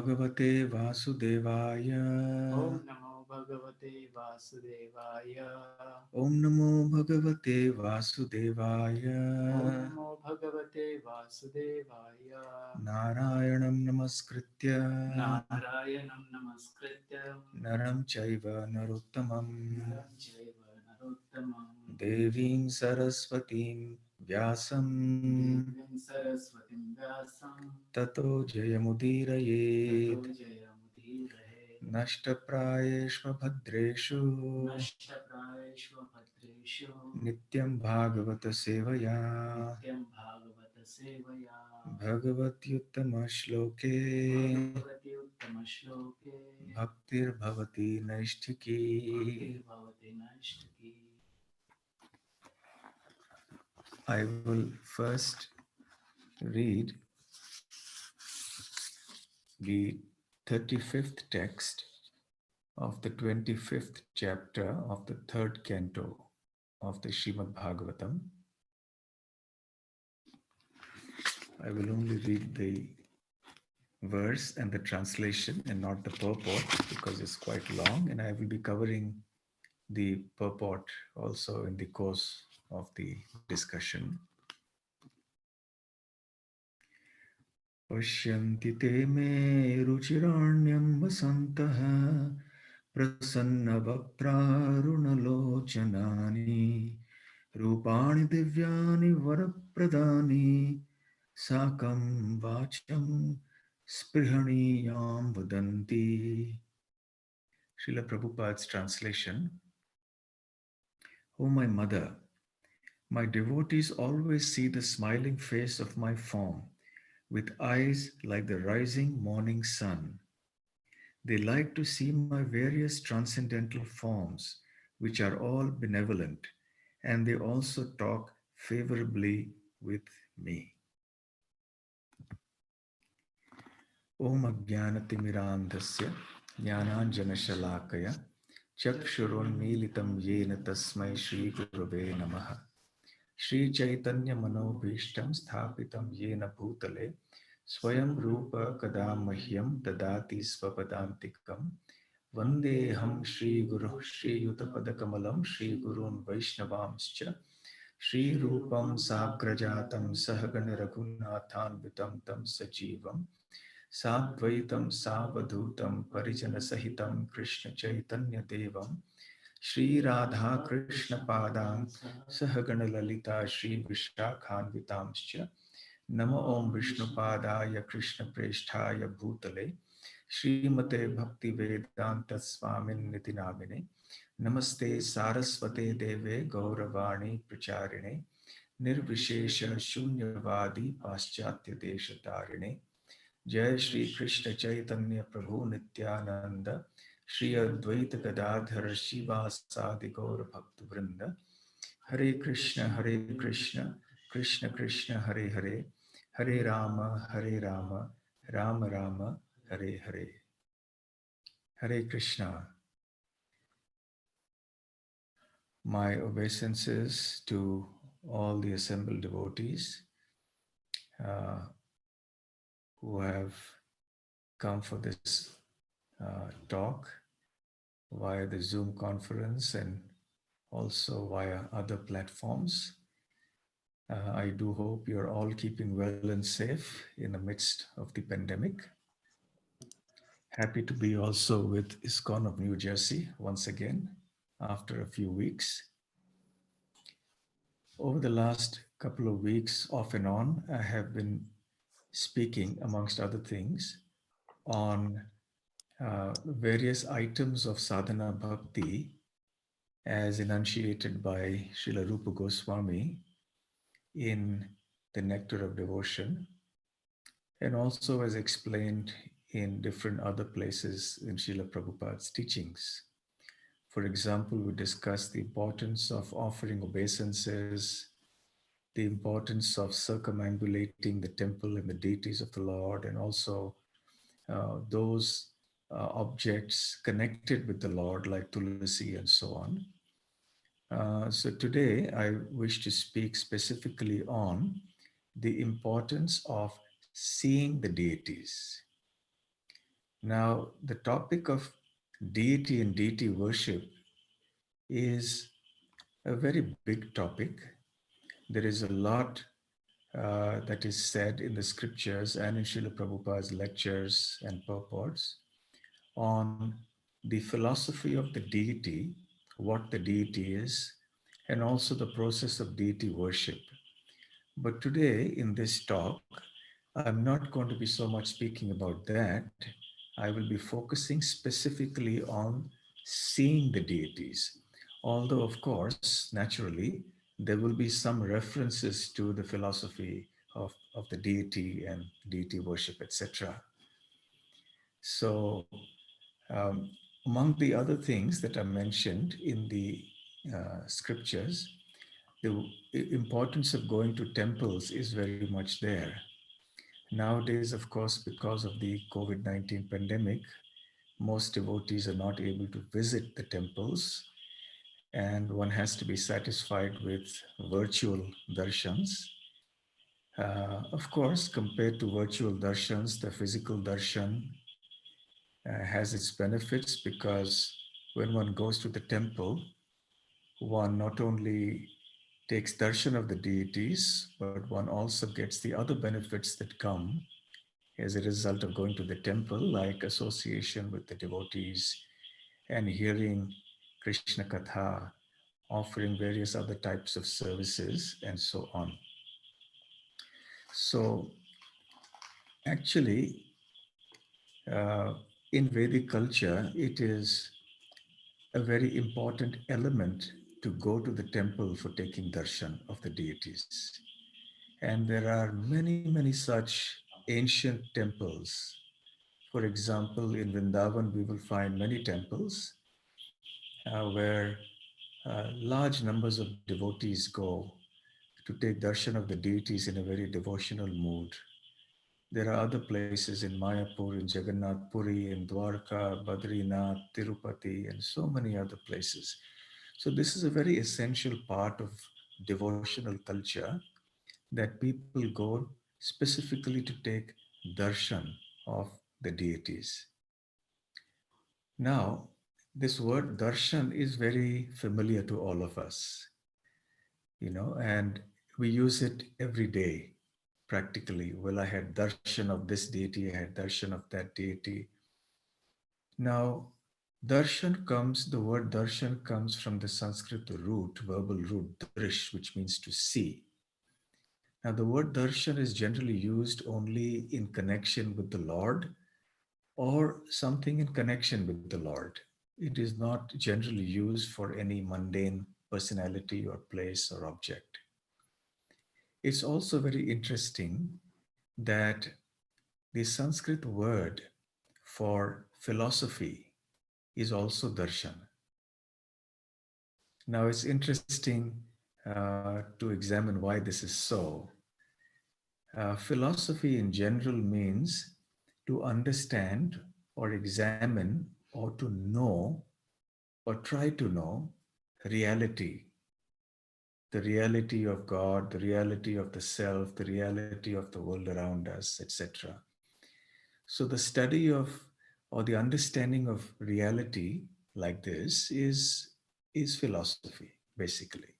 Bhagavate Vasudevaya. Om Namo Bhagavate Vasudevaya. Om Namo Bhagavate Vasudevaya. Om Namo Bhagavate Vasudevaya. Narayanam Namaskritya. Narayanam Namaskrityam. Naram Chaiva Narottamam. Naram Chaiva Narottamam. Devim Saraswatim Vyasam. Devim Saraswatim Vyasam. Tato Tato Jayamudiraye. Jayamudirahe. Nashtaprayeshva Bhadreshu. Nashtaprayeshva Bhadreshu. Nityam Bhagavata Sevaya. Nityam Bhagavata Sevaya. Bhagavatyuttama Shloke. Bhagavati Uttama Shloke. Bhaktir Bhavati Naishtiki. Bhaktir Bhavati Nashtaki. I will first read the 35th text of the 25th chapter of the third canto of the Srimad Bhagavatam. I will only read the verse and the translation and not the purport because it's quite long, and I will be covering the purport also in the course of the discussion. Pashyanti te me ruchiranyam vasantah prasanna vaktrarunalochanani rupani divyani varapradani sakam vacham sprihaniyam vadanti. Srila Prabhupada's translation. O my mother, my devotees always see the smiling face of my form with eyes like the rising morning sun. They like to see my various transcendental forms, which are all benevolent, and they also talk favorably with me. Om Ajnanatimirandhasya Jnananjanashalakaya Chakshurunmilitam Yena Tasmai Shri Gurave Namaha Shri Chaitanya Manobhishtam Sthapitam Yena Bhutale Swayam Rupa Kadamahyam Dadati Svapadantikam Vandeham Shri Guru Shri Yutapadakamalam Shri Gurun Vaishnavamscha Shri Rupam Sagrajatam Sahagana Raghunathan Vitam Tam Sajivam Sadvaitam Savadhutam Parijana Sahitam Krishna Chaitanya Devam Shri Radha Krishna Padam Sahagana Lalita Shri Vishakhan Vitamscha Nama Om Vishnu Padaya Krishna Presthaya Bhutale Srimate Bhakti Vedanta Swamin Nitinamine Namaste Saraswate Deve Gauravani Pracharine Nirvishesha Shunyavadi Paschatya Deshatarine Jai Shri Krishna Chaitanya Prabhu Nityananda Shri Advaita Gadadhar Shivasadi Gaura Bhakta Vrinda Hare Krishna Krishna Krishna Hare Hare Hare Rama Rama Rama Hare Hare. Hare Krishna. My obeisances to all the assembled devotees who have come for this talk via the Zoom conference and also via other platforms. I do hope you're all keeping well and safe in the midst of the pandemic. Happy to be also with ISKCON of New Jersey once again after a few weeks. Over the last couple of weeks, off and on, I have been speaking, amongst other things, on various items of sadhana bhakti as enunciated by Srila Rupa Goswami in the Nectar of Devotion, and also as explained in different other places in Srila Prabhupada's teachings. For example, we discussed the importance of offering obeisances, the importance of circumambulating the temple and the deities of the Lord, and also those objects connected with the Lord like Tulasi and so on. So today I wish to speak specifically on the importance of seeing the deities. Now, the topic of deity and deity worship is a very big topic. There is a lot that is said in the scriptures and in Srila Prabhupada's lectures and purports on the philosophy of the deity, what the deity is, and also the process of deity worship. But today, in this talk, I'm not going to be so much speaking about that. I will be focusing specifically on seeing the deities. Although, of course, naturally, there will be some references to the philosophy of the deity and deity worship, etc. So, um, among the other things that are mentioned in the scriptures, the importance of going to temples is very much there. Nowadays, of course, because of the COVID 19 pandemic, most devotees are not able to visit the temples, and one has to be satisfied with virtual darshans. Of course, compared to virtual darshans, the physical darshan has its benefits because when one goes to the temple, one not only takes darshan of the deities, but one also gets the other benefits that come as a result of going to the temple, like association with the devotees and hearing Krishna Katha, offering various other types of services, and so on. So, actually, uh, in Vedic culture, it is a very important element to go to the temple for taking darshan of the deities. And there are many, many such ancient temples. For example, in Vrindavan, we will find many temples where large numbers of devotees go to take darshan of the deities in a very devotional mood. There are other places in Mayapur, in Jagannath Puri, in Dwarka, Badrinath, Tirupati, and so many other places. So, this is a very essential part of devotional culture that people go specifically to take darshan of the deities. Now, this word darshan is very familiar to all of us, and we use it every day practically. Well, I had darshan of this deity, I had darshan of that deity. Now, the word darshan comes from the Sanskrit root, verbal root, drish, which means to see. Now, the word darshan is generally used only in connection with the Lord or something in connection with the Lord. It is not generally used for any mundane personality or place or object. It's also very interesting that the Sanskrit word for philosophy is also darshan. Now, it's interesting to examine why this is so. Philosophy in general means to understand or examine or to know or try to know reality, the reality of God, the reality of the self, the reality of the world around us, etc. So, the study of or the understanding of reality like this is philosophy, basically.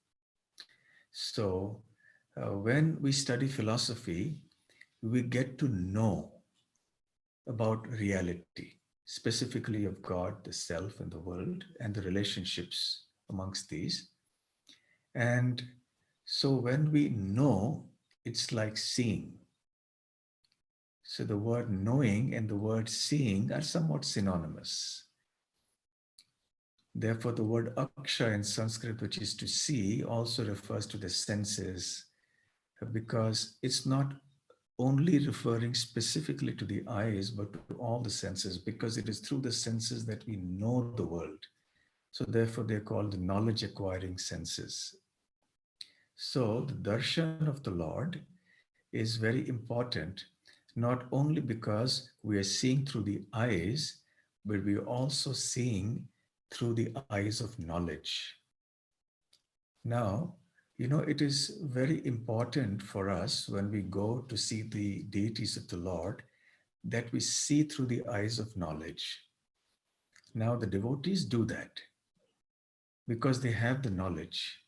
So, when we study philosophy, we get to know about reality, specifically of God, the self, and the world, and the relationships amongst these. And so, when we know, it's like seeing. So, the word knowing and the word seeing are somewhat synonymous. Therefore, the word aksha in Sanskrit, which is to see, also refers to the senses because it's not only referring specifically to the eyes, but to all the senses, because it is through the senses that we know the world. So, therefore, they're called the knowledge acquiring senses. So, the darshan of the Lord is very important, not only because we are seeing through the eyes, but we are also seeing through the eyes of knowledge. Now, it is very important for us when we go to see the deities of the Lord that we see through the eyes of knowledge. Now, the devotees do that because they have the knowledge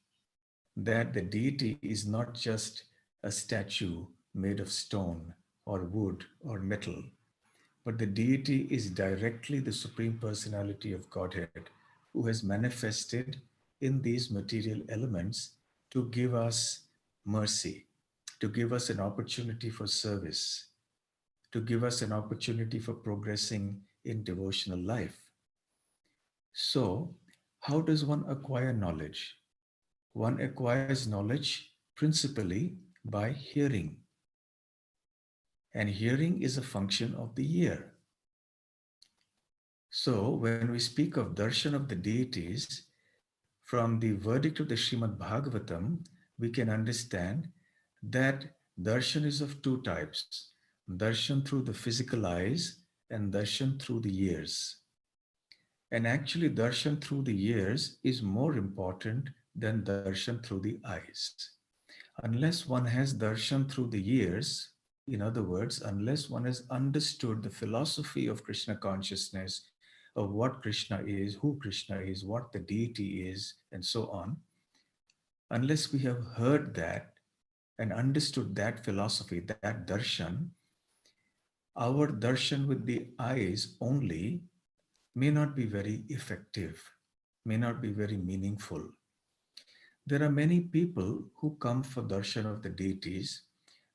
that the deity is not just a statue made of stone or wood or metal, but the deity is directly the Supreme Personality of Godhead who has manifested in these material elements to give us mercy, to give us an opportunity for service, to give us an opportunity for progressing in devotional life. So, how does one acquire knowledge? One acquires knowledge principally by hearing, and hearing is a function of the ear. So, when we speak of darshan of the deities, from the verdict of the Srimad Bhagavatam, we can understand that darshan is of two types: darshan through the physical eyes and darshan through the ears. And actually, darshan through the ears is more important than darshan through the eyes. Unless one has darshan through the ears, in other words, unless one has understood the philosophy of Krishna consciousness, of what Krishna is, who Krishna is, what the deity is, and so on, unless we have heard that and understood that philosophy, that darshan, our darshan with the eyes only may not be very effective, may not be very meaningful. There are many people who come for darshan of the deities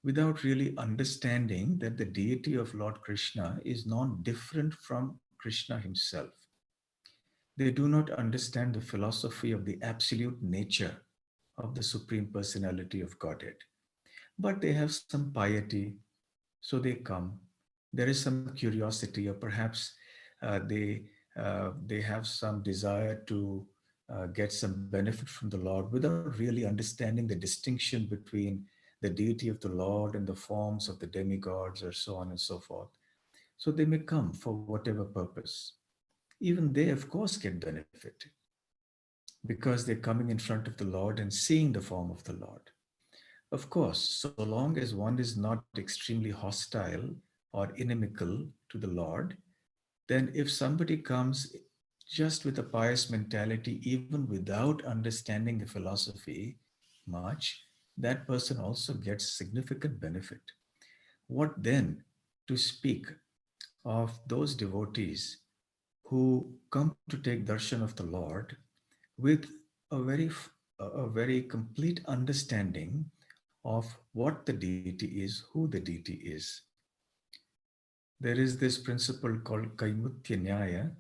without really understanding that the deity of Lord Krishna is not different from Krishna himself. They do not understand the philosophy of the absolute nature of the Supreme Personality of Godhead. But they have some piety, so they come. There is some curiosity, or perhaps they have some desire to get some benefit from the Lord without really understanding the distinction between the deity of the Lord and the forms of the demigods, or so on and so forth. So they may come for whatever purpose. Even they, of course, get benefit because they're coming in front of the Lord and seeing the form of the Lord. Of course, so long as one is not extremely hostile or inimical to the Lord, then if somebody comes just with a pious mentality, even without understanding the philosophy much, that person also gets significant benefit. What then to speak of those devotees who come to take darshan of the Lord with a very complete understanding of what the deity is, who the deity is. There is this principle called Kaimutya Nyaya,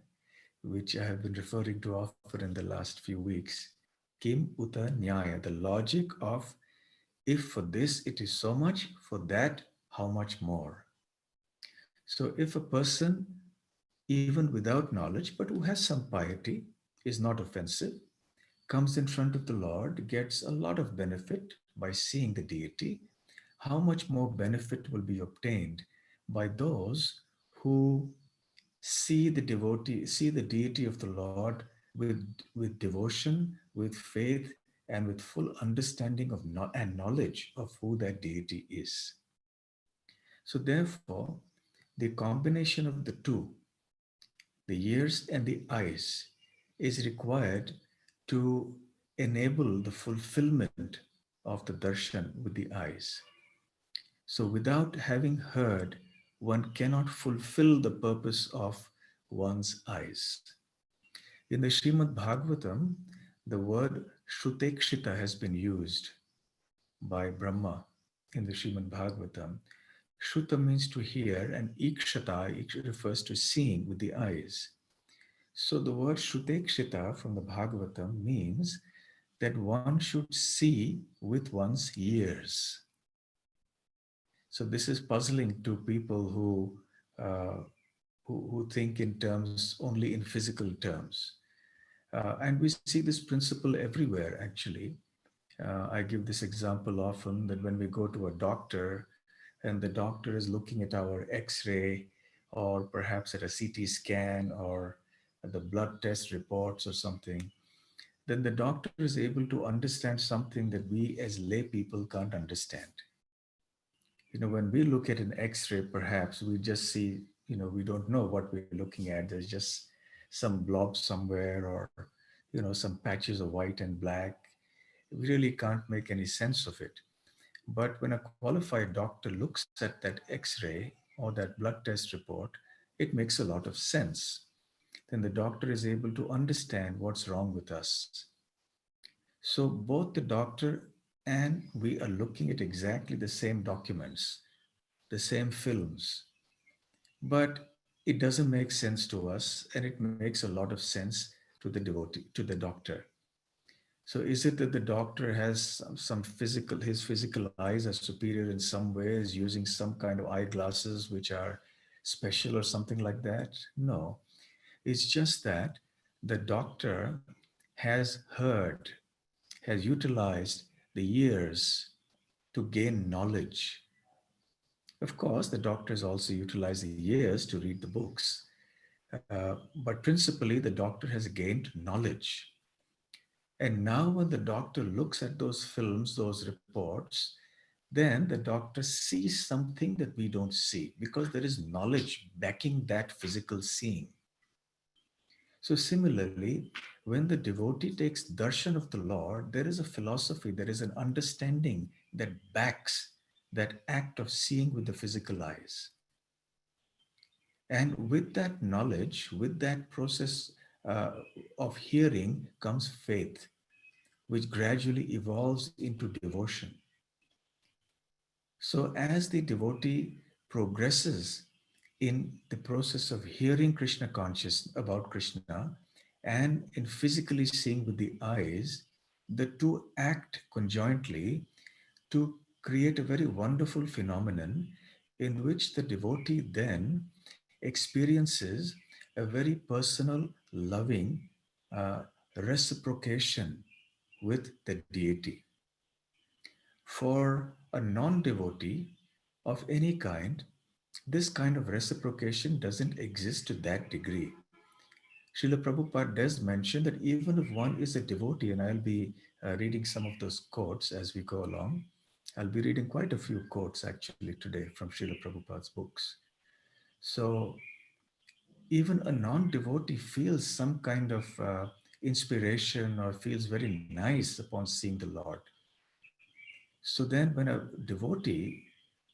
which I have been referring to often in the last few weeks. Kim Uta Nyaya, the logic of if for this it is so much, for that, how much more? So if a person, even without knowledge, but who has some piety, is not offensive, comes in front of the Lord, gets a lot of benefit by seeing the deity, how much more benefit will be obtained by those who see the deity of the Lord with devotion, with faith, and with full understanding of and knowledge of who that deity is. So therefore, the combination of the two, the ears and the eyes, is required to enable the fulfillment of the darshan with the eyes. So, without having heard, one cannot fulfill the purpose of one's eyes. In the Srimad Bhagavatam, the word Shrutekshita has been used by Brahma in the Srimad Bhagavatam. Shruta means to hear, and Ikshata refers to seeing with the eyes. So the word Shrutekshita from the Bhagavatam means that one should see with one's ears. So this is puzzling to people uh, who think in terms only in physical terms. And we see this principle everywhere, actually. I give this example often that when we go to a doctor and the doctor is looking at our x ray or perhaps at a CT scan or at the blood test reports or something, then the doctor is able to understand something that we as lay people can't understand. When we look at an X-ray, perhaps we just see, we don't know what we're looking at. There's just some blob somewhere, or some patches of white and black. We really can't make any sense of it. But when a qualified doctor looks at that X-ray or that blood test report, it makes a lot of sense. Then the doctor is able to understand what's wrong with us. So both the doctor and we are looking at exactly the same documents, the same films, but it doesn't make sense to us, and it makes a lot of sense to the devotee, to the doctor. So is it that the doctor has some physical, his physical eyes are superior in some ways, using some kind of eyeglasses which are special or something like that? No, it's just that the doctor has heard, has utilized the years to gain knowledge. Of course, the doctors also utilize the years to read the books, but principally the doctor has gained knowledge. And now, when the doctor looks at those films, those reports, then the doctor sees something that we don't see because there is knowledge backing that physical seeing. So, similarly, when the devotee takes darshan of the Lord, there is a philosophy, there is an understanding that backs that act of seeing with the physical eyes. And with that knowledge, with that process uh, of hearing comes faith, which gradually evolves into devotion. So, as the devotee progresses in the process of hearing Krishna conscious about Krishna and in physically seeing with the eyes, the two act conjointly to create a very wonderful phenomenon in which the devotee then experiences a very personal, loving reciprocation with the deity. For a non devotee of any kind, this kind of reciprocation doesn't exist to that degree. Srila Prabhupada does mention that even if one is a devotee, and I'll be reading some of those quotes as we go along, I'll be reading quite a few quotes actually today from Srila Prabhupada's books. So even a non devotee feels some kind of inspiration or feels very nice upon seeing the Lord. So then, when a devotee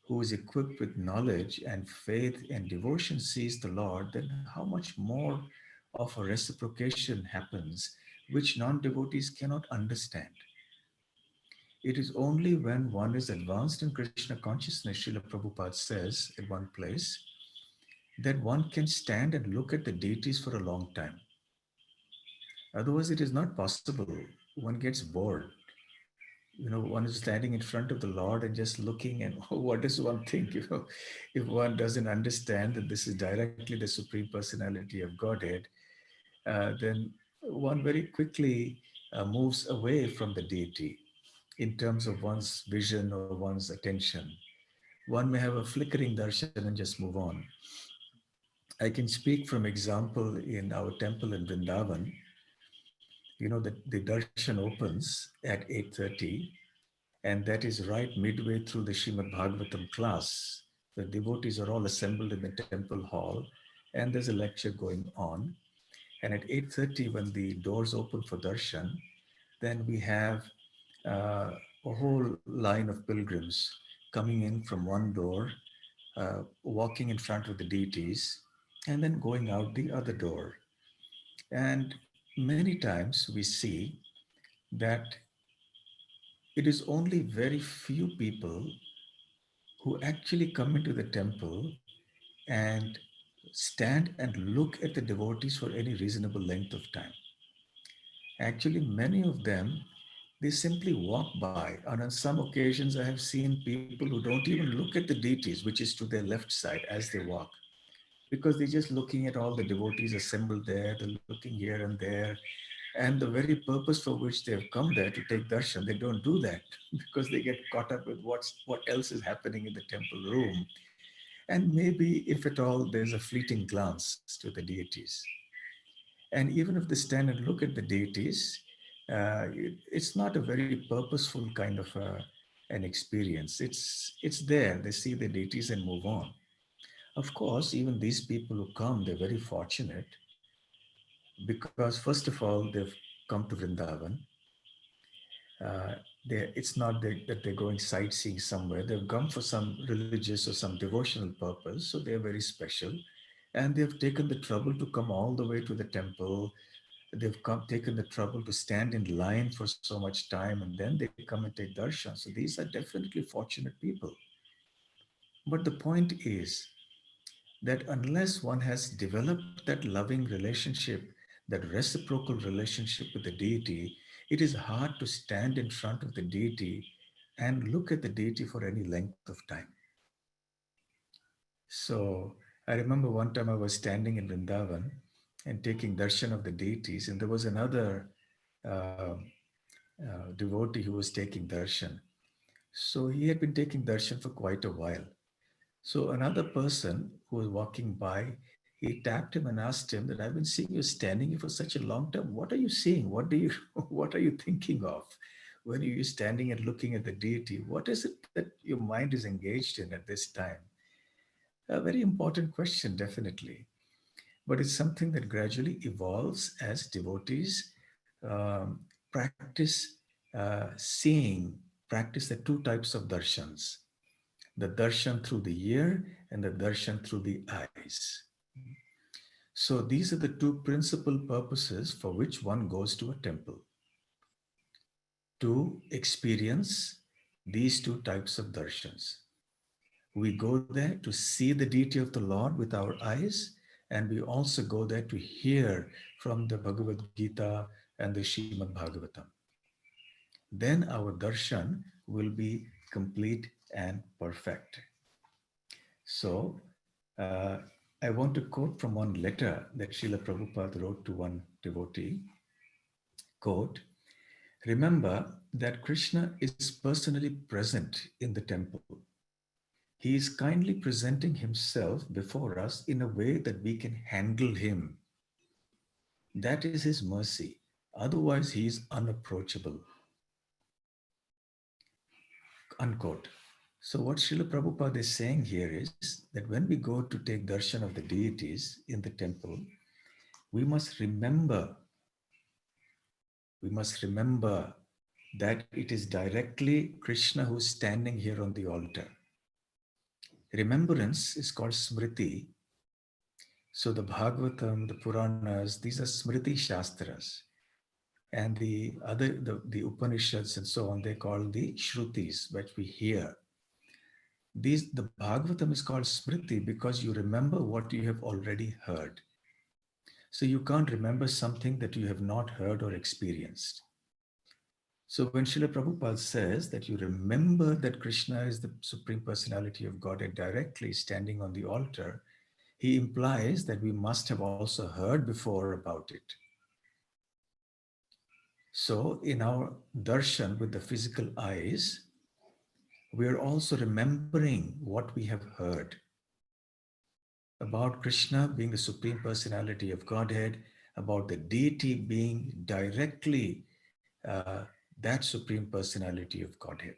who is equipped with knowledge and faith and devotion sees the Lord, then how much more of a reciprocation happens, which non devotees cannot understand. It is only when one is advanced in Krishna consciousness, Srila Prabhupada says at one place, that one can stand and look at the deities for a long time. Otherwise, it is not possible. One gets bored. One is standing in front of the Lord and just looking, and what does one think? If one doesn't understand that this is directly the Supreme Personality of Godhead, then one very quickly moves away from the deity in terms of one's vision or one's attention. One may have a flickering darshan and just move on. I can speak from example in our temple in Vrindavan. The darshan opens at 8:30, and that is right midway through the Srimad Bhagavatam class. The devotees are all assembled in the temple hall, and there's a lecture going on. And at 8:30, when the doors open for darshan, then we have uh, a whole line of pilgrims coming in from one door, walking in front of the deities, and then going out the other door. And many times we see that it is only very few people who actually come into the temple and stand and look at the devotees for any reasonable length of time. Actually, many of them, they simply walk by. And on some occasions, I have seen people who don't even look at the deities, which is to their left side as they walk, because they're just looking at all the devotees assembled there, they're looking here and there. And the very purpose for which they've come there to take darshan, they don't do that because they get caught up with what else is happening in the temple room. And maybe, if at all, there's a fleeting glance to the deities. And even if they stand and look at the deities, it's not a very purposeful kind of an experience. It's there. They see the deities and move on. Of course, even these people who come, they're very fortunate because first of all, they've come to Vrindavan. Uh, it's not that they're going sightseeing somewhere. They've come for some religious or some devotional purpose, so they're very special. And they've taken the trouble to come all the way to the temple. They've taken the trouble to stand in line for so much time, and then they come and take darshan. So these are definitely fortunate people. But the point is that unless one has developed that loving relationship, that reciprocal relationship with the deity, it is hard to stand in front of the deity and look at the deity for any length of time. So I remember one time I was standing in Vrindavan and taking darshan of the deities, and there was another devotee who was taking darshan. So he had been taking darshan for quite a while. So another person who was walking by, he tapped him and asked him that I've been seeing you standing here for such a long time. What are you seeing? What do you what are you thinking of when you're standing and looking at the deity? What is it that your mind is engaged in at this time? A very important question, definitely. But it's something that gradually evolves as devotees um, practice seeing, practice the two types of darshans, the darshan through the ear and the darshan through the eyes. So these are the two principal purposes for which one goes to a temple, to experience these two types of darshans. We go there to see the deity of the Lord with our eyes, and we also go there to hear from the Bhagavad Gita and the Srimad Bhagavatam. Then our darshan will be complete and perfect. So, uh, I want to quote from one letter that Srila Prabhupada wrote to one devotee. Quote, remember that Krishna is personally present in the temple. He is kindly presenting himself before us in a way that we can handle him. That is his mercy. Otherwise, he is unapproachable. Unquote. So, what Srila Prabhupada is saying here is that when we go to take darshan of the deities in the temple, we must remember, we must remember that it is directly Krishna who's standing here on the altar. Remembrance is called smriti. So the Bhagavatam, the Puranas, these are smriti shastras. And the Upanishads and so on, they call the shrutis, which we hear. The Bhagavatam is called smriti because you remember what you have already heard. So you can't remember something that you have not heard or experienced. So when Srila Prabhupada says that you remember that Krishna is the Supreme Personality of Godhead directly standing on the altar, he implies that we must have also heard before about it. So in our darshan with the physical eyes, we are also remembering what we have heard about Krishna being the Supreme Personality of Godhead, about the deity being directly that Supreme Personality of Godhead.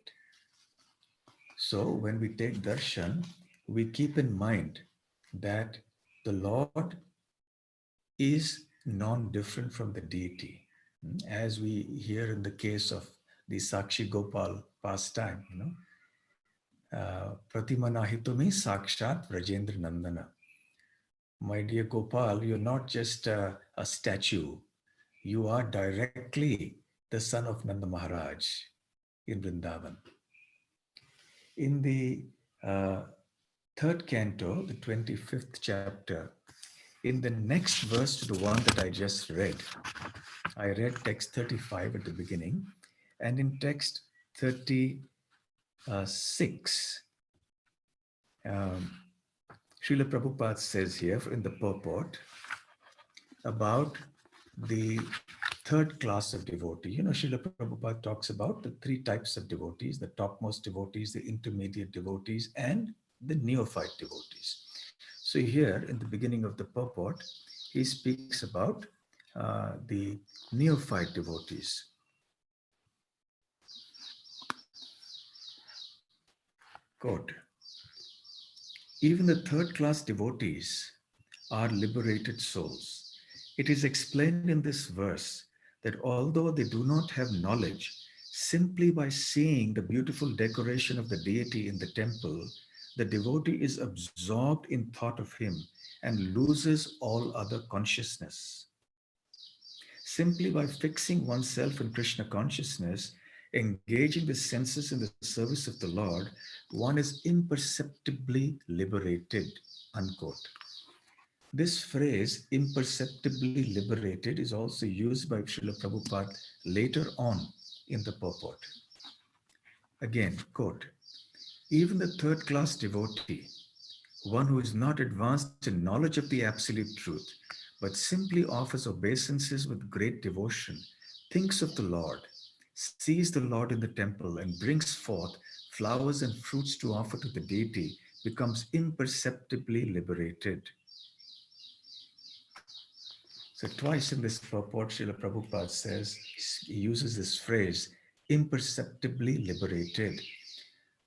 So when we take darshan, we keep in mind that the Lord is non-different from the deity. As we hear in the case of the Sakshi Gopal pastime, Pratimanahitumi Sakshat Rajendra Nandana. My dear Gopal, you're not just a statue. You are directly the son of Nanda Maharaj in Vrindavan. In the third canto, the 25th chapter, in the next verse to the one that I just read, I read text 35 at the beginning, and in text 36, um, Srila Prabhupada says here in the purport about the third class of devotee. Srila Prabhupada talks about the three types of devotees, the topmost devotees, the intermediate devotees, and the neophyte devotees. So here in the beginning of the purport, he speaks about the neophyte devotees. Quote, even the third class devotees are liberated souls. It is explained in this verse that although they do not have knowledge, simply by seeing the beautiful decoration of the deity in the temple, the devotee is absorbed in thought of him and loses all other consciousness. Simply by fixing oneself in Krishna consciousness, engaging the senses in the service of the Lord, one is imperceptibly liberated. Unquote. This phrase, imperceptibly liberated, is also used by Srila Prabhupada later on in the purport. Again, quote, even the third class devotee, one who is not advanced in knowledge of the absolute truth, but simply offers obeisances with great devotion, thinks of the Lord, sees the Lord in the temple, and brings forth flowers and fruits to offer to the deity, becomes imperceptibly liberated. So twice in this purport, Srila Prabhupada says, he uses this phrase, imperceptibly liberated.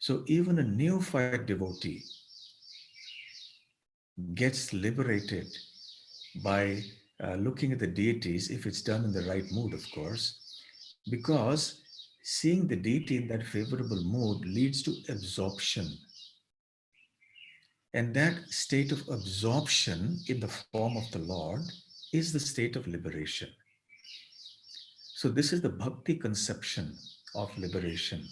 So even a neophyte devotee gets liberated by looking at the deities, if it's done in the right mood, of course, because seeing the deity in that favorable mood leads to absorption. And that state of absorption in the form of the Lord is the state of liberation. So, this is the Bhakti conception of liberation.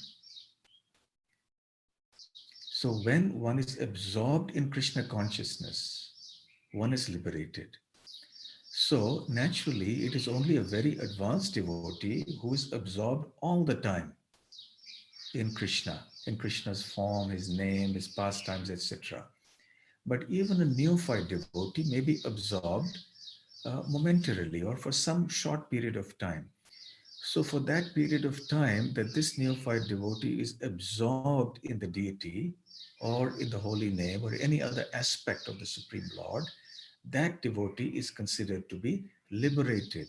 So, when one is absorbed in Krishna consciousness, one is liberated. So, naturally, it is only a very advanced devotee who is absorbed all the time in Krishna's form, his name, his pastimes, etc. But even a neophyte devotee may be absorbed momentarily or for some short period of time. So, for that period of time that this neophyte devotee is absorbed in the deity or in the holy name or any other aspect of the Supreme Lord, that devotee is considered to be liberated.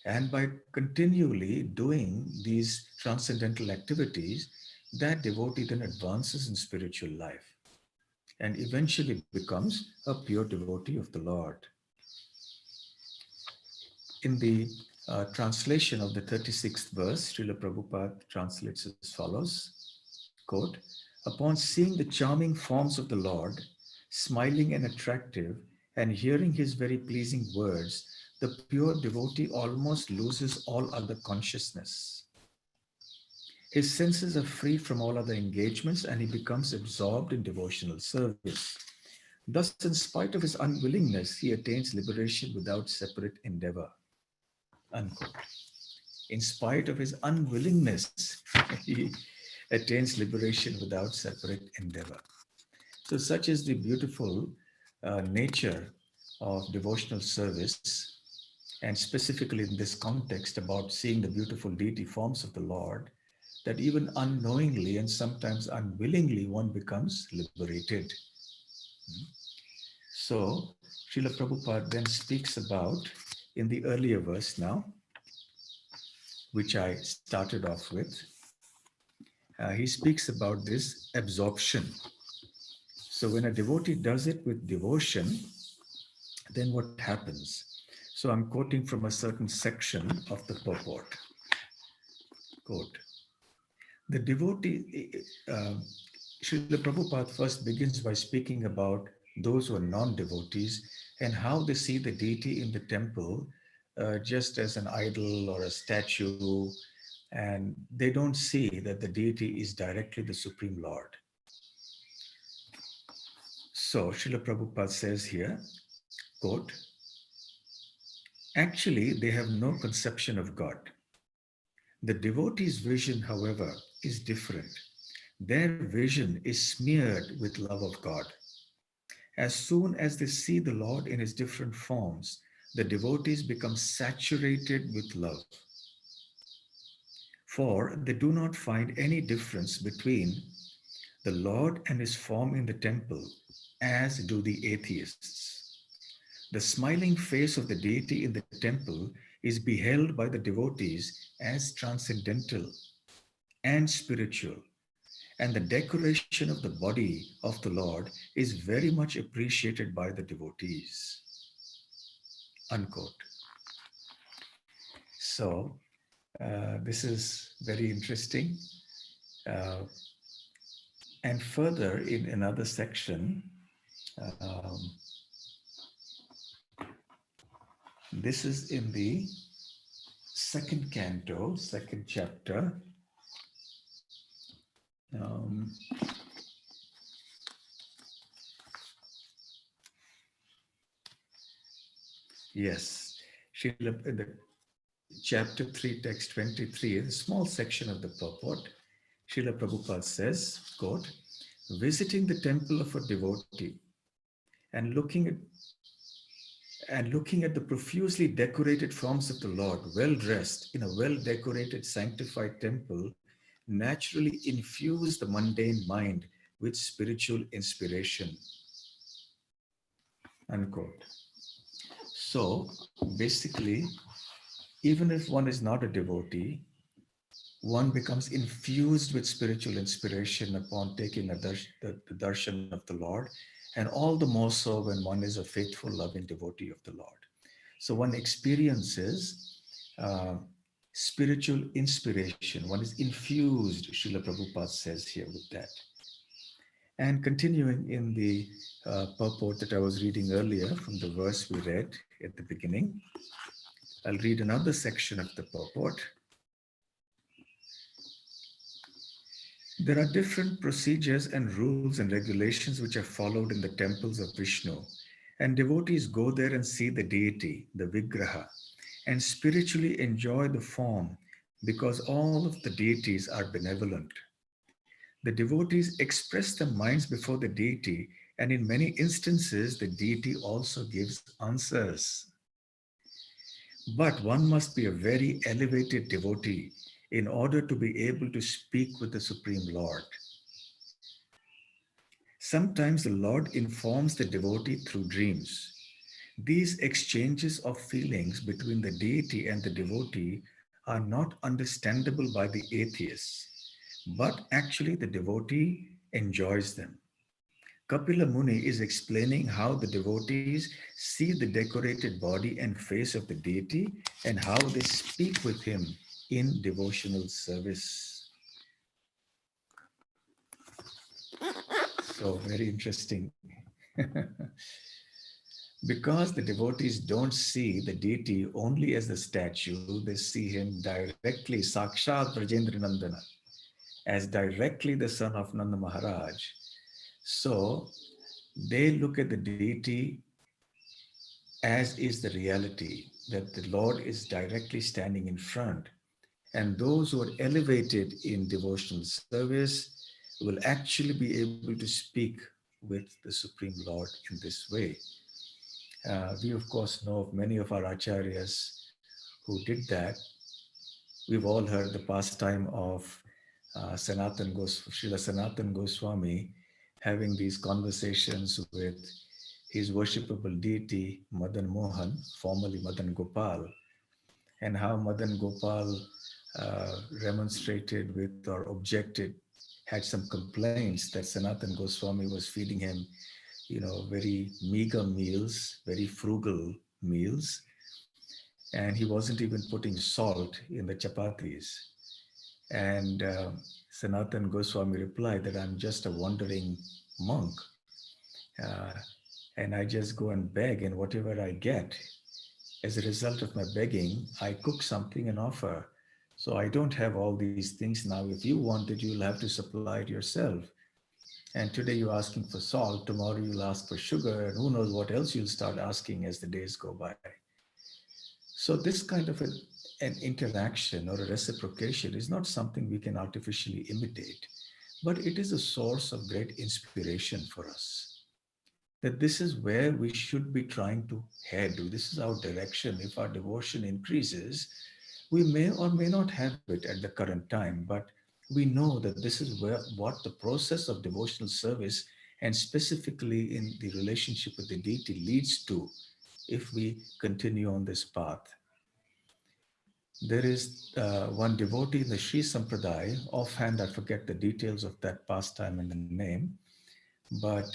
And by continually doing these transcendental activities, that devotee then advances in spiritual life and eventually becomes a pure devotee of the Lord. In the translation of the 36th verse, Srila Prabhupada translates as follows, quote, upon seeing the charming forms of the Lord, smiling and attractive, and hearing his very pleasing words, the pure devotee almost loses all other consciousness. His senses are free from all other engagements and he becomes absorbed in devotional service. Thus, in spite of his unwillingness, he attains liberation without separate endeavor. Unquote. In spite of his unwillingness, he attains liberation without separate endeavor. So, such is the beautiful nature of devotional service, and specifically in this context about seeing the beautiful deity forms of the Lord, that even unknowingly and sometimes unwillingly one becomes liberated. So, Srila Prabhupada then speaks about in the earlier verse now, which I started off with, he speaks about this absorption. So, when a devotee does it with devotion, then what happens? So, I'm quoting from a certain section of the purport. Quote, the devotee, Srila Prabhupada first begins by speaking about those who are non devotees and how they see the deity in the temple just as an idol or a statue, and they don't see that the deity is directly the Supreme Lord. So, Srila Prabhupada says here, quote, actually, they have no conception of God. The devotee's vision, however, is different. Their vision is smeared with love of God. As soon as they see the Lord in his different forms, the devotees become saturated with love. For they do not find any difference between the Lord and his form in the temple, as do the atheists. The smiling face of the deity in the temple is beheld by the devotees as transcendental and spiritual, and the decoration of the body of the Lord is very much appreciated by the devotees. Unquote. So, this is very interesting. Uh, and further, in another section, um, this is in the second canto, second chapter. Um, yes, Srila, in the chapter 3, text 23, a small section of the purport, Srila Prabhupada says, quote, visiting the temple of a devotee and looking at the profusely decorated forms of the Lord, well dressed in a well decorated, sanctified temple, naturally infuse the mundane mind with spiritual inspiration. Unquote. So basically, even if one is not a devotee, one becomes infused with spiritual inspiration upon taking the darshan of the Lord, and all the more so when one is a faithful, loving devotee of the Lord. So one experiences uh, spiritual inspiration. One is infused, Srila Prabhupada says here with that. And continuing in the purport that I was reading earlier from the verse we read at the beginning, I'll read another section of the purport. There are different procedures and rules and regulations which are followed in the temples of Vishnu. And devotees go there and see the deity, the Vigraha, and spiritually enjoy the form because all of the deities are benevolent. The devotees express their minds before the deity, and in many instances, the deity also gives answers. But one must be a very elevated devotee in order to be able to speak with the Supreme Lord. Sometimes the Lord informs the devotee through dreams. These exchanges of feelings between the deity and the devotee are not understandable by the atheists, but actually the devotee enjoys them. Kapila Muni is explaining how the devotees see the decorated body and face of the deity and how they speak with him in devotional service. So, very interesting. Because the devotees don't see the deity only as the statue, they see him directly, Sakshat Brajendra Nandana, as directly the son of Nanda Maharaj. So they look at the deity as is the reality, that the Lord is directly standing in front. And those who are elevated in devotional service will actually be able to speak with the Supreme Lord in this way. We, of course, know of many of our acharyas who did that. We've all heard the pastime of Srila Sanatan Goswami having these conversations with his worshipable deity, Madan Mohan, formerly Madan Gopal, and how Madan Gopal remonstrated with or objected, had some complaints that Sanatan Goswami was feeding him, very meager meals, very frugal meals, and he wasn't even putting salt in the chapatis. And Sanatan Goswami replied that I'm just a wandering monk, uh, and I just go and beg, and whatever I get, as a result of my begging, I cook something and offer. So I don't have all these things now. If you want it, you'll have to supply it yourself. And today you're asking for salt, tomorrow you'll ask for sugar, and who knows what else you'll start asking as the days go by. So this kind of an interaction or a reciprocation is not something we can artificially imitate, but it is a source of great inspiration for us. That this is where we should be trying to head. This is our direction. If our devotion increases, we may or may not have it at the current time, but we know that this is what the process of devotional service and specifically in the relationship with the deity leads to if we continue on this path. There is one devotee in the Sri Sampradaya, offhand I forget the details of that pastime and the name, but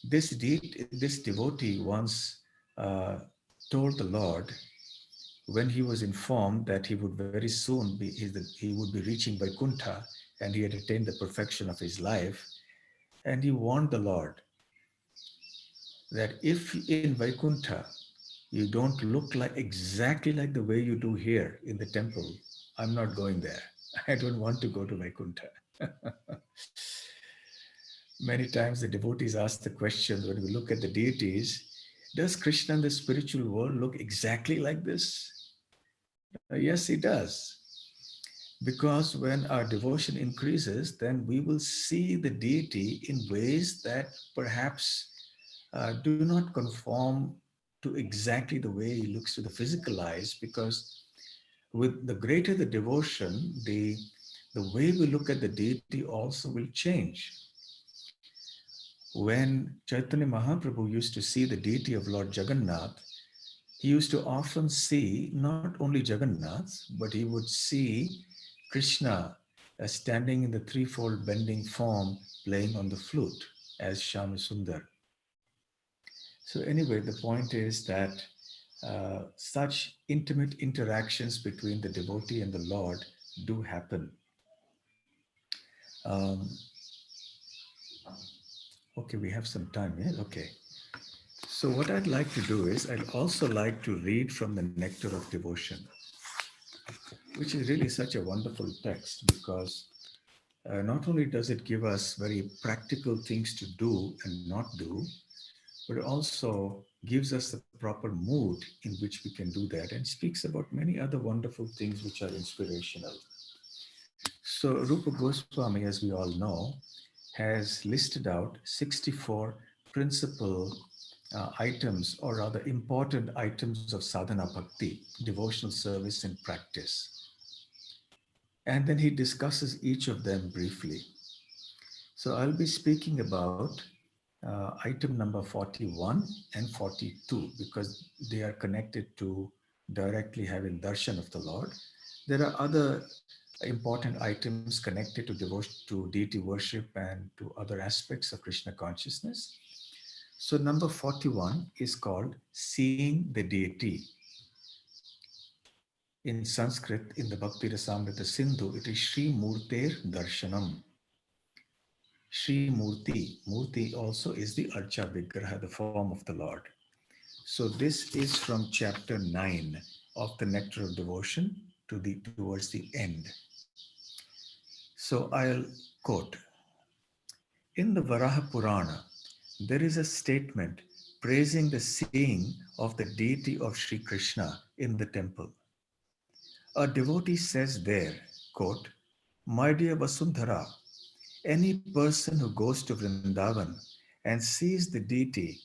this devotee once told the Lord, when he was informed that he would very soon he would be reaching Vaikuntha and he had attained the perfection of his life, and he warned the Lord that if in Vaikuntha you don't look like exactly like the way you do here in the temple, I'm not going there. I don't want to go to Vaikuntha. Many times the devotees ask the question when we look at the deities, does Krishna in the spiritual world look exactly like this? Yes, he does. Because when our devotion increases, then we will see the deity in ways that perhaps do not conform to exactly the way he looks to the physical eyes. Because with the greater the devotion, the way we look at the deity also will change. When Chaitanya Mahaprabhu used to see the deity of Lord Jagannath, he used to often see not only Jagannath, but he would see Krishna standing in the threefold bending form playing on the flute as Shyama. So, anyway, the point is that such intimate interactions between the devotee and the Lord do happen. Um, okay, we have some time, yeah? Okay. So, what I'd like to do is, I'd also like to read from the Nectar of Devotion, which is really such a wonderful text because not only does it give us very practical things to do and not do, but it also gives us the proper mood in which we can do that and speaks about many other wonderful things which are inspirational. So, Rupa Goswami, as we all know, has listed out 64 principal items, or rather important items of sadhana bhakti, devotional service and practice. And then he discusses each of them briefly. So I'll be speaking about item number 41 and 42 because they are connected to directly having darshan of the Lord. There are other important items connected to devotion, to deity worship, and to other aspects of Krishna consciousness. So number 41 is called seeing the deity. In Sanskrit, in the Bhakti Rasamrita Sindhu, it is Sri Murter Darshanam. Sri Murti. Murti also is the Archa Vigraha, the form of the Lord. So this is from chapter 9 of the Nectar of Devotion towards the end. So I'll quote. In the Varaha Purana, there is a statement praising the seeing of the deity of Sri Krishna in the temple. A devotee says there, quote, "My dear Vasundhara, any person who goes to Vrindavan and sees the deity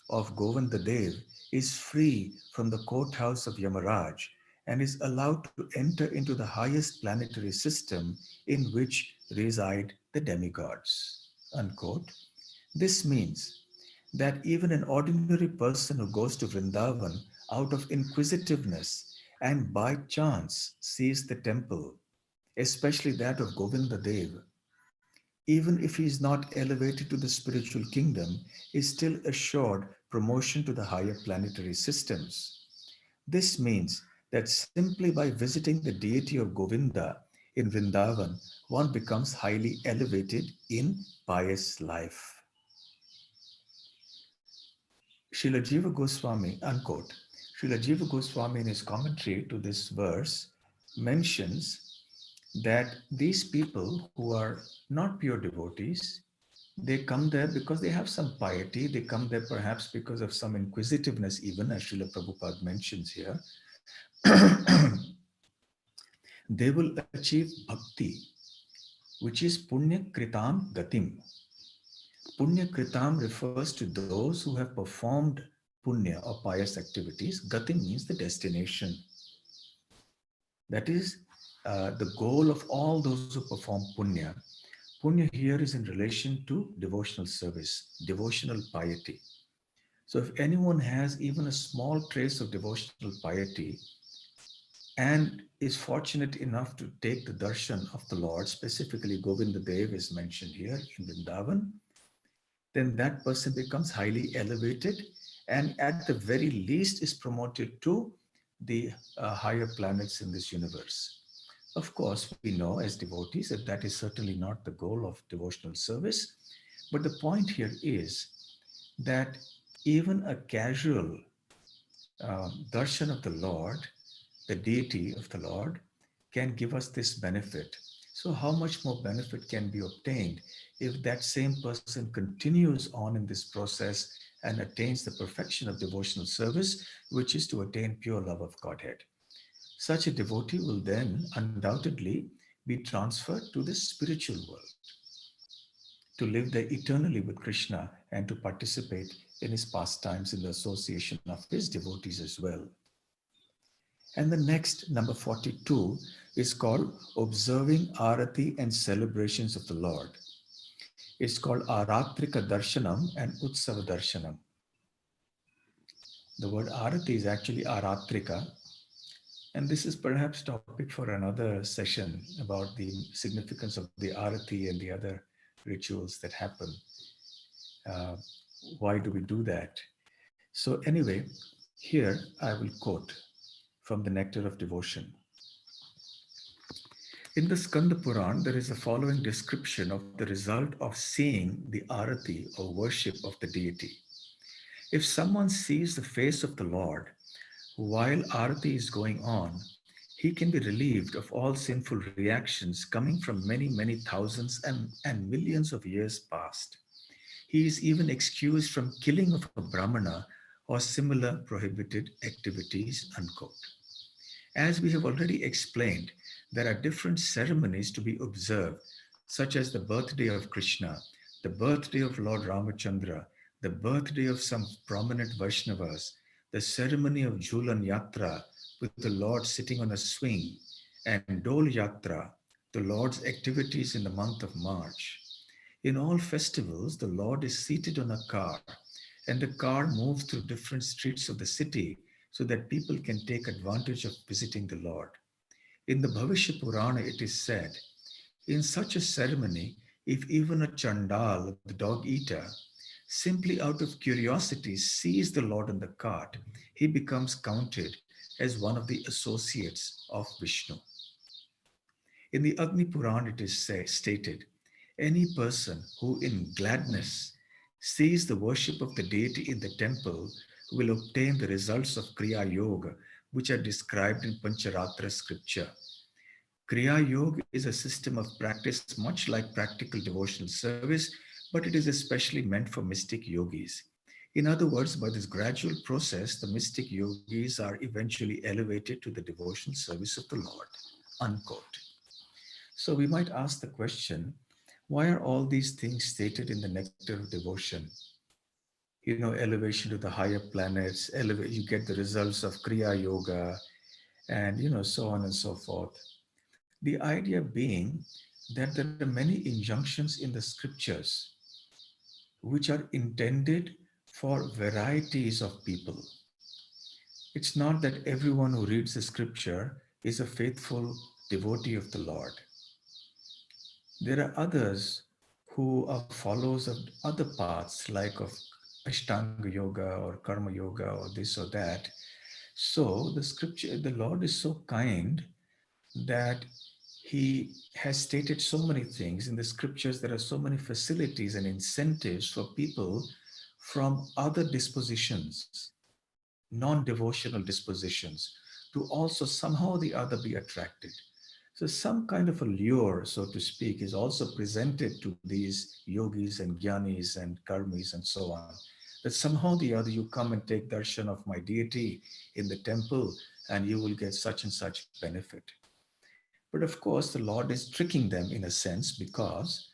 of Govinda Dev is free from the courthouse of Yamaraj and is allowed to enter into the highest planetary system in which reside the demigods." Unquote. This means that even an ordinary person who goes to Vrindavan out of inquisitiveness and by chance sees the temple, especially that of Govinda Dev, even if he is not elevated to the spiritual kingdom, is still assured promotion to the higher planetary systems. This means that simply by visiting the deity of Govinda in Vrindavan, one becomes highly elevated in pious life. Srila Jiva Goswami, unquote, Srila Jiva Goswami in his commentary to this verse mentions that these people who are not pure devotees, they come there because they have some piety. They come there perhaps because of some inquisitiveness, even as Srila Prabhupada mentions here. They will achieve bhakti, which is punya kritam gatim. Punya kritam refers to those who have performed punya or pious activities. Gatim means the destination. That is the goal of all those who perform punya. Punya here is in relation to devotional service, devotional piety. So if anyone has even a small trace of devotional piety, and is fortunate enough to take the darshan of the Lord, specifically Govinda Dev is mentioned here in Vrindavan, then that person becomes highly elevated and at the very least is promoted to the higher planets in this universe. Of course, we know as devotees that that is certainly not the goal of devotional service. But the point here is that even a casual darshan of the Lord, the deity of the Lord, can give us this benefit. So, how much more benefit can be obtained if that same person continues on in this process and attains the perfection of devotional service, which is to attain pure love of Godhead? Such a devotee will then undoubtedly be transferred to the spiritual world to live there eternally with Krishna and to participate in his pastimes in the association of his devotees as well. And the next, number 42, is called Observing Arati and Celebrations of the Lord. It's called Aratrika Darshanam and Utsava Darshanam. The word Arati is actually Aratrika, and this is perhaps topic for another session about the significance of the Arati and the other rituals that happen. Uh, why do we do that? So, anyway, here I will quote from the Nectar of Devotion. In the Skanda Puran, there is a following description of the result of seeing the arati or worship of the deity. If someone sees the face of the Lord while arati is going on, he can be relieved of all sinful reactions coming from many, many thousands and millions of years past. He is even excused from killing of a brahmana or similar prohibited activities, unquote. As we have already explained, there are different ceremonies to be observed, such as the birthday of Krishna, the birthday of Lord Ramachandra, the birthday of some prominent Vaishnavas, the ceremony of Jhulan Yatra with the Lord sitting on a swing, and Dol Yatra, the Lord's activities in the month of March. In all festivals, the Lord is seated on a car, and the car moves through different streets of the city so that people can take advantage of visiting the Lord. In the Bhavishya Purana, it is said, in such a ceremony, if even a chandal, the dog eater, simply out of curiosity sees the Lord in the cart, he becomes counted as one of the associates of Vishnu. In the Agni Puran, it is stated, any person who in gladness sees the worship of the deity in the temple will obtain the results of Kriya Yoga, which are described in Pancharatra scripture. Kriya Yoga is a system of practice much like practical devotional service, but it is especially meant for mystic yogis. In other words, by this gradual process, the mystic yogis are eventually elevated to the devotional service of the Lord. Unquote. So we might ask the question, why are all these things stated in the nectar of devotion? You know, elevation to the higher planets, you get the results of Kriya Yoga, and so on and so forth. The idea being that there are many injunctions in the scriptures which are intended for varieties of people. It's not that everyone who reads the scripture is a faithful devotee of the Lord. There are others who are followers of other paths, like of Ashtanga Yoga or Karma Yoga or this or that. So the scripture, the Lord is so kind that he has stated so many things in the scriptures. There are so many facilities and incentives for people from other dispositions, non-devotional dispositions, to also somehow or the other be attracted. So some kind of a lure, so to speak, is also presented to these yogis and jnanis and karmis and so on, that somehow or the other you come and take darshan of my deity in the temple and you will get such and such benefit. But of course, the Lord is tricking them in a sense, because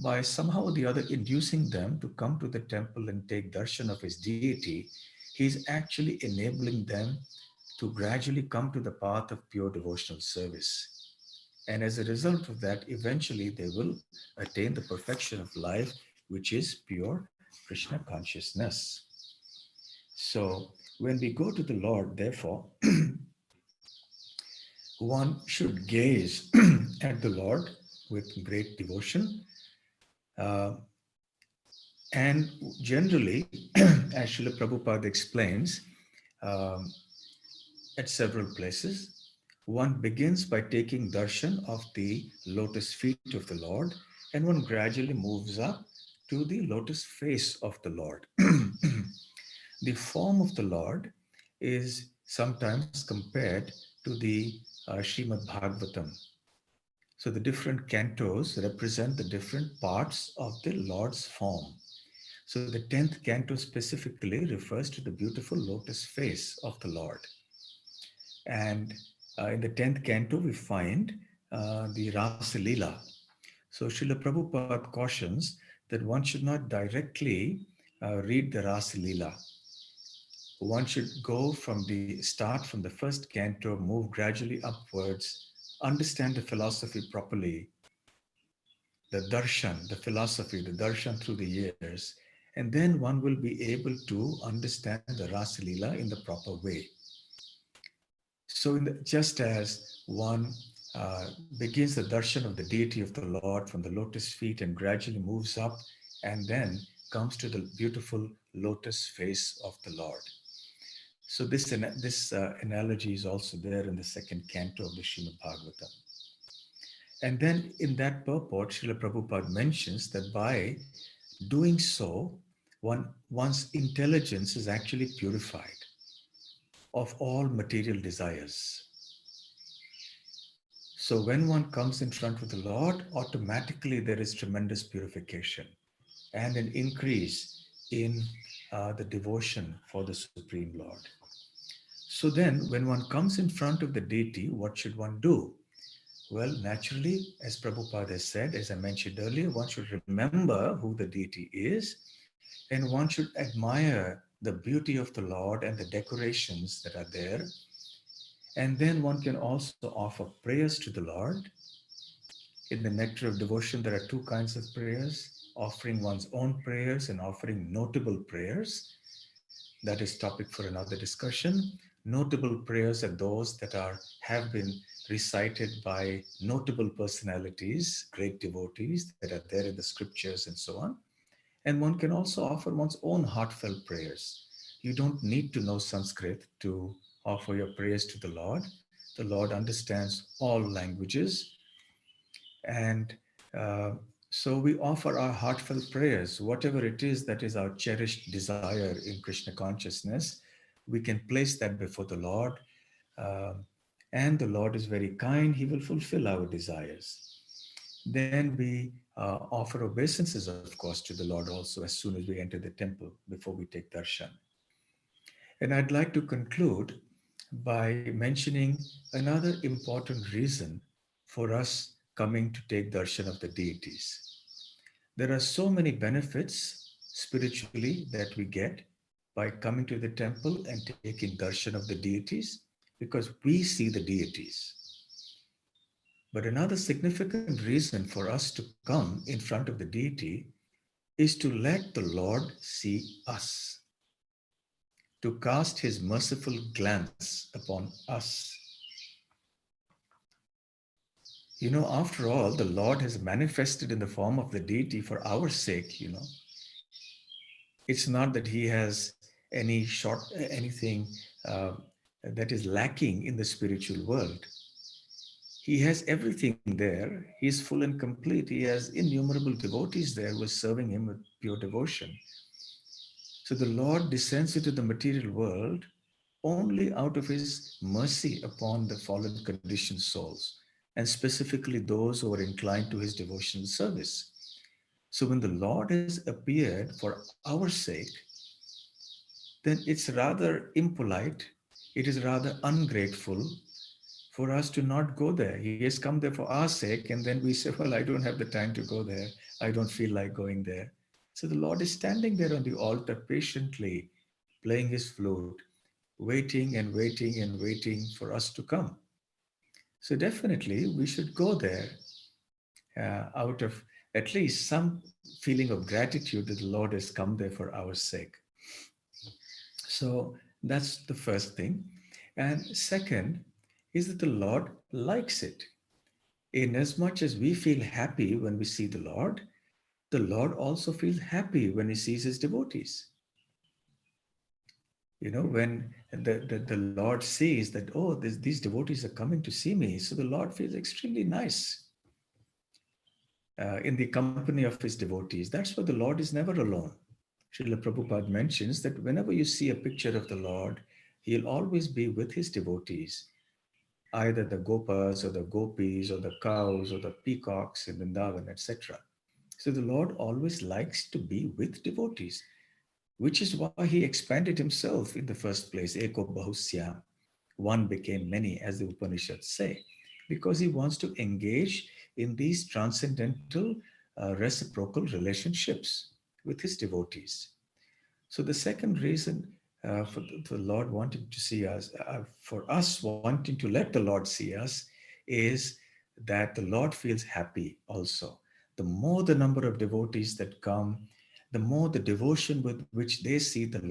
by somehow or the other inducing them to come to the temple and take darshan of his deity, he is actually enabling them to gradually come to the path of pure devotional service. And as a result of that, eventually they will attain the perfection of life, which is pure Krishna consciousness. So when we go to the Lord, therefore, one should gaze at the Lord with great devotion. Uh, and generally, as Srila Prabhupada explains um, at several places, one begins by taking darshan of the lotus feet of the Lord, and one gradually moves up to the lotus face of the Lord. The form of the Lord is sometimes compared to the Srimad Bhagavatam. So the different cantos represent the different parts of the Lord's form. So the 10th canto specifically refers to the beautiful lotus face of the Lord. And in the 10th canto, we find the Rasa Leela. So Srila Prabhupada cautions that one should not directly read the Rasa Leela. One should go from the start from the first canto, move gradually upwards, understand the philosophy properly, the darshan, the philosophy, the darshan through the years, and then one will be able to understand the Rasa Leela in the proper way. So, just as one begins the darshan of the deity of the Lord from the lotus feet and gradually moves up and then comes to the beautiful lotus face of the Lord. So, this analogy is also there in the second canto of the Srimad Bhagavatam. And then in that purport, Srila Prabhupada mentions that by doing so, one's intelligence is actually purified of all material desires. So when one comes in front of the Lord, automatically there is tremendous purification and an increase in the devotion for the Supreme Lord. So then, when one comes in front of the deity, what should one do? Well, naturally, as Prabhupada has said, as I mentioned earlier, one should remember who the deity is and one should admire the beauty of the Lord and the decorations that are there. And then one can also offer prayers to the Lord. In the nectar of devotion, there are two kinds of prayers, offering one's own prayers and offering notable prayers. That is topic for another discussion. Notable prayers are those that have been recited by notable personalities, great devotees that are there in the scriptures and so on. And one can also offer one's own heartfelt prayers. You don't need to know Sanskrit to offer your prayers to the Lord. The Lord understands all languages, and uh, so we offer our heartfelt prayers, whatever it is that is our cherished desire in Krishna consciousness. We can place that before the Lord. um, and the Lord is very kind, He will fulfill our desires. Then we offer obeisances, of course, to the Lord also as soon as we enter the temple before we take darshan. And I'd like to conclude by mentioning another important reason for us coming to take darshan of the deities. There are so many benefits spiritually that we get by coming to the temple and taking darshan of the deities because we see the deities. But another significant reason for us to come in front of the deity is to let the Lord see us, to cast his merciful glance upon us. After all, the Lord has manifested in the form of the deity for our sake. It's not that he has anything uh, that is lacking in the spiritual world. He has everything there. He is full and complete. He has innumerable devotees there who are serving him with pure devotion. So the Lord descends into the material world only out of his mercy upon the fallen conditioned souls, and specifically those who are inclined to his devotional service. So when the Lord has appeared for our sake, then it's rather impolite, it is rather ungrateful for us to not go there. He has come there for our sake, and then we say, well, I don't have the time to go there. I don't feel like going there. So the Lord is standing there on the altar patiently, playing his flute, waiting and waiting and waiting for us to come. So definitely we should go there out of at least some feeling of gratitude that the Lord has come there for our sake. So that's the first thing. And second, is that the Lord likes it. Inasmuch as we feel happy when we see the Lord also feels happy when he sees his devotees. When the Lord sees that, oh, these devotees are coming to see me, so the Lord feels extremely nice in the company of his devotees. That's why the Lord is never alone. Srila Prabhupada mentions that whenever you see a picture of the Lord, he'll always be with his devotees, either the gopas or the gopis or the cows or the peacocks in Vrindavan, etc. So the Lord always likes to be with devotees, which is why he expanded himself in the first place. Eko Bahusya, one became many, as the Upanishads say, because he wants to engage in these transcendental reciprocal relationships with his devotees. So the second reason for the Lord wanting to see us, for us wanting to let the Lord see us, is that the Lord feels happy also. The more the number of devotees that come, the more the devotion with which they see the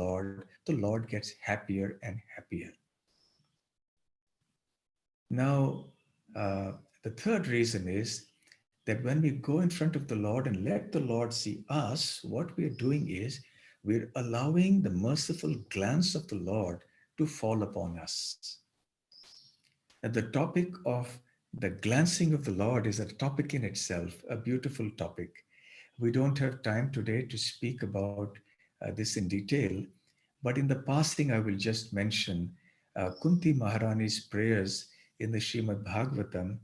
Lord gets happier and happier. Now, uh, the third reason is that when we go in front of the Lord and let the Lord see us, what we're doing is we're allowing the merciful glance of the Lord to fall upon us. And the topic of the glancing of the Lord is a topic in itself, a beautiful topic. We don't have time today to speak about this in detail, but in the passing, I will just mention Kunti Maharani's prayers in the Srimad Bhagavatam,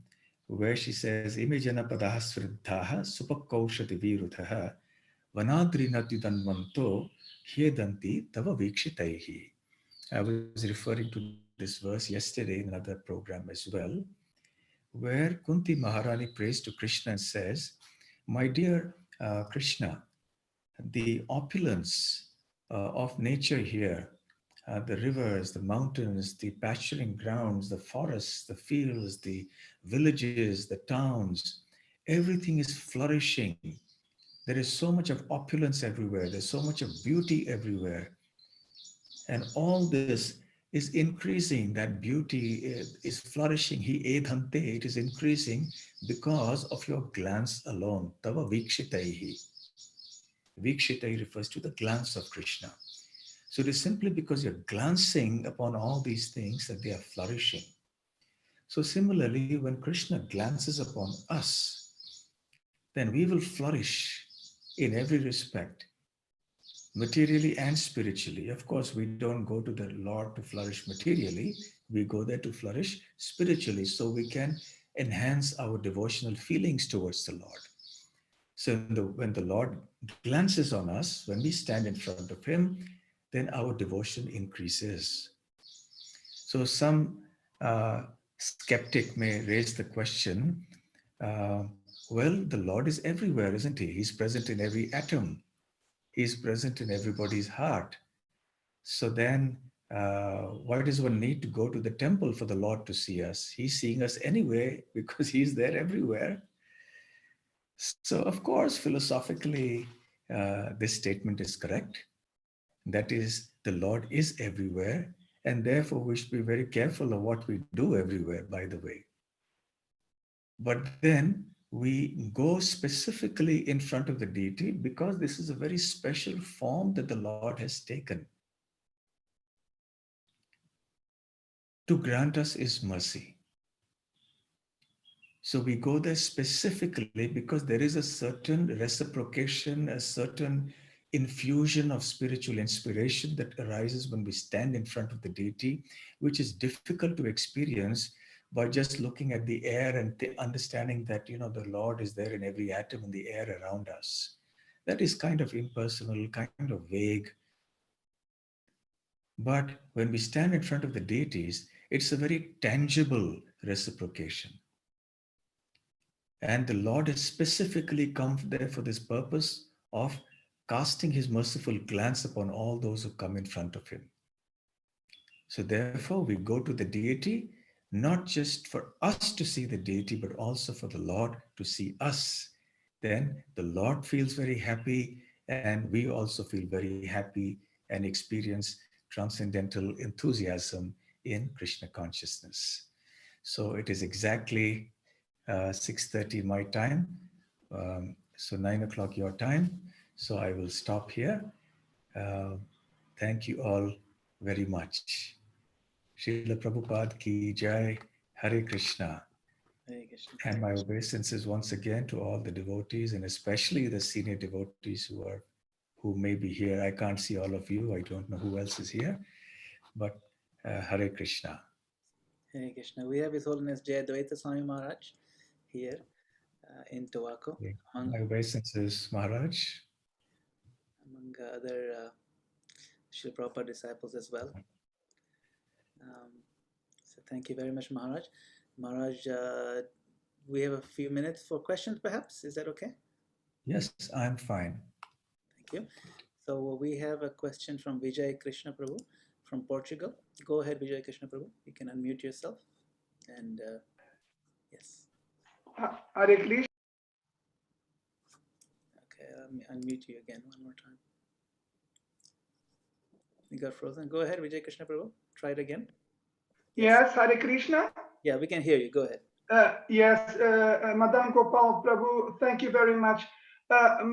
where she says, Ime jana padaha sriddhaha supakaushati viruthaha vanadri natidanvanto hyedanti tava vikshitaihi. I was referring to this verse yesterday in another program as well, where Kunti Maharani prays to Krishna and says, My dear Krishna, the opulence of nature here, the rivers, the mountains, the pasturing grounds, the forests, the fields, the villages, the towns, everything is flourishing. There is so much of opulence everywhere. There's so much of beauty everywhere. And all this is increasing. That beauty is flourishing. He edhante, it is increasing because of your glance alone. Tava vikshitaihi. Vikshitai refers to the glance of Krishna. So it is simply because you're glancing upon all these things that they are flourishing. So similarly, when Krishna glances upon us, then we will flourish in every respect, materially and spiritually. Of course, we don't go to the Lord to flourish materially, we go there to flourish spiritually so we can enhance our devotional feelings towards the Lord. So when the Lord glances on us, when we stand in front of Him, then our devotion increases. So some skeptic may raise the question, uh, well, the Lord is everywhere, isn't He? He's present in every atom. He's present in everybody's heart. So then, why does one need to go to the temple for the Lord to see us? He's seeing us anyway because He's there everywhere. So, of course, philosophically, this statement is correct. That is, the Lord is everywhere, and therefore we should be very careful of what we do everywhere, by the way. But then we go specifically in front of the deity because this is a very special form that the Lord has taken to grant us His mercy. So we go there specifically because there is a certain reciprocation, a certain infusion of spiritual inspiration that arises when we stand in front of the deity, which is difficult to experience by just looking at the air and understanding that, the Lord is there in every atom in the air around us. That is kind of impersonal, kind of vague. But when we stand in front of the deities, it's a very tangible reciprocation. And the Lord has specifically come there for this purpose of casting His merciful glance upon all those who come in front of Him. So, therefore, we go to the deity not just for us to see the deity, but also for the Lord to see us. Then the Lord feels very happy, and we also feel very happy and experience transcendental enthusiasm in Krishna consciousness. So it is exactly 6:30 my time. So 9 o'clock your time. So I will stop here. Uh, Thank you all very much. Srila Prabhupada ki jai, Hare Krishna. Hare Krishna. And my obeisances once again to all the devotees and especially the senior devotees who may be here. I can't see all of you. I don't know who else is here, but Hare Krishna. Hare Krishna. We have His Holiness Jayadvaita Swami Maharaj here in Towaco, Okay. among, My obeisances, Maharaj. among other Srila Prabhupada disciples as well. So thank you very much, Maharaj. Maharaj, we have a few minutes for questions, perhaps. Is that okay? Yes, I'm fine. Thank you. So we have a question from Vijay Krishna Prabhu from Portugal. Go ahead, Vijay Krishna Prabhu. You can unmute yourself. And yes. Hare Krishna. Okay, let me unmute you again one more time. You got frozen. Go ahead, Vijay Krishna Prabhu. Try it again. Yes, Hare Krishna. Yeah, we can hear you. Go ahead. Yes, Madam Gopal Prabhu, thank you very much.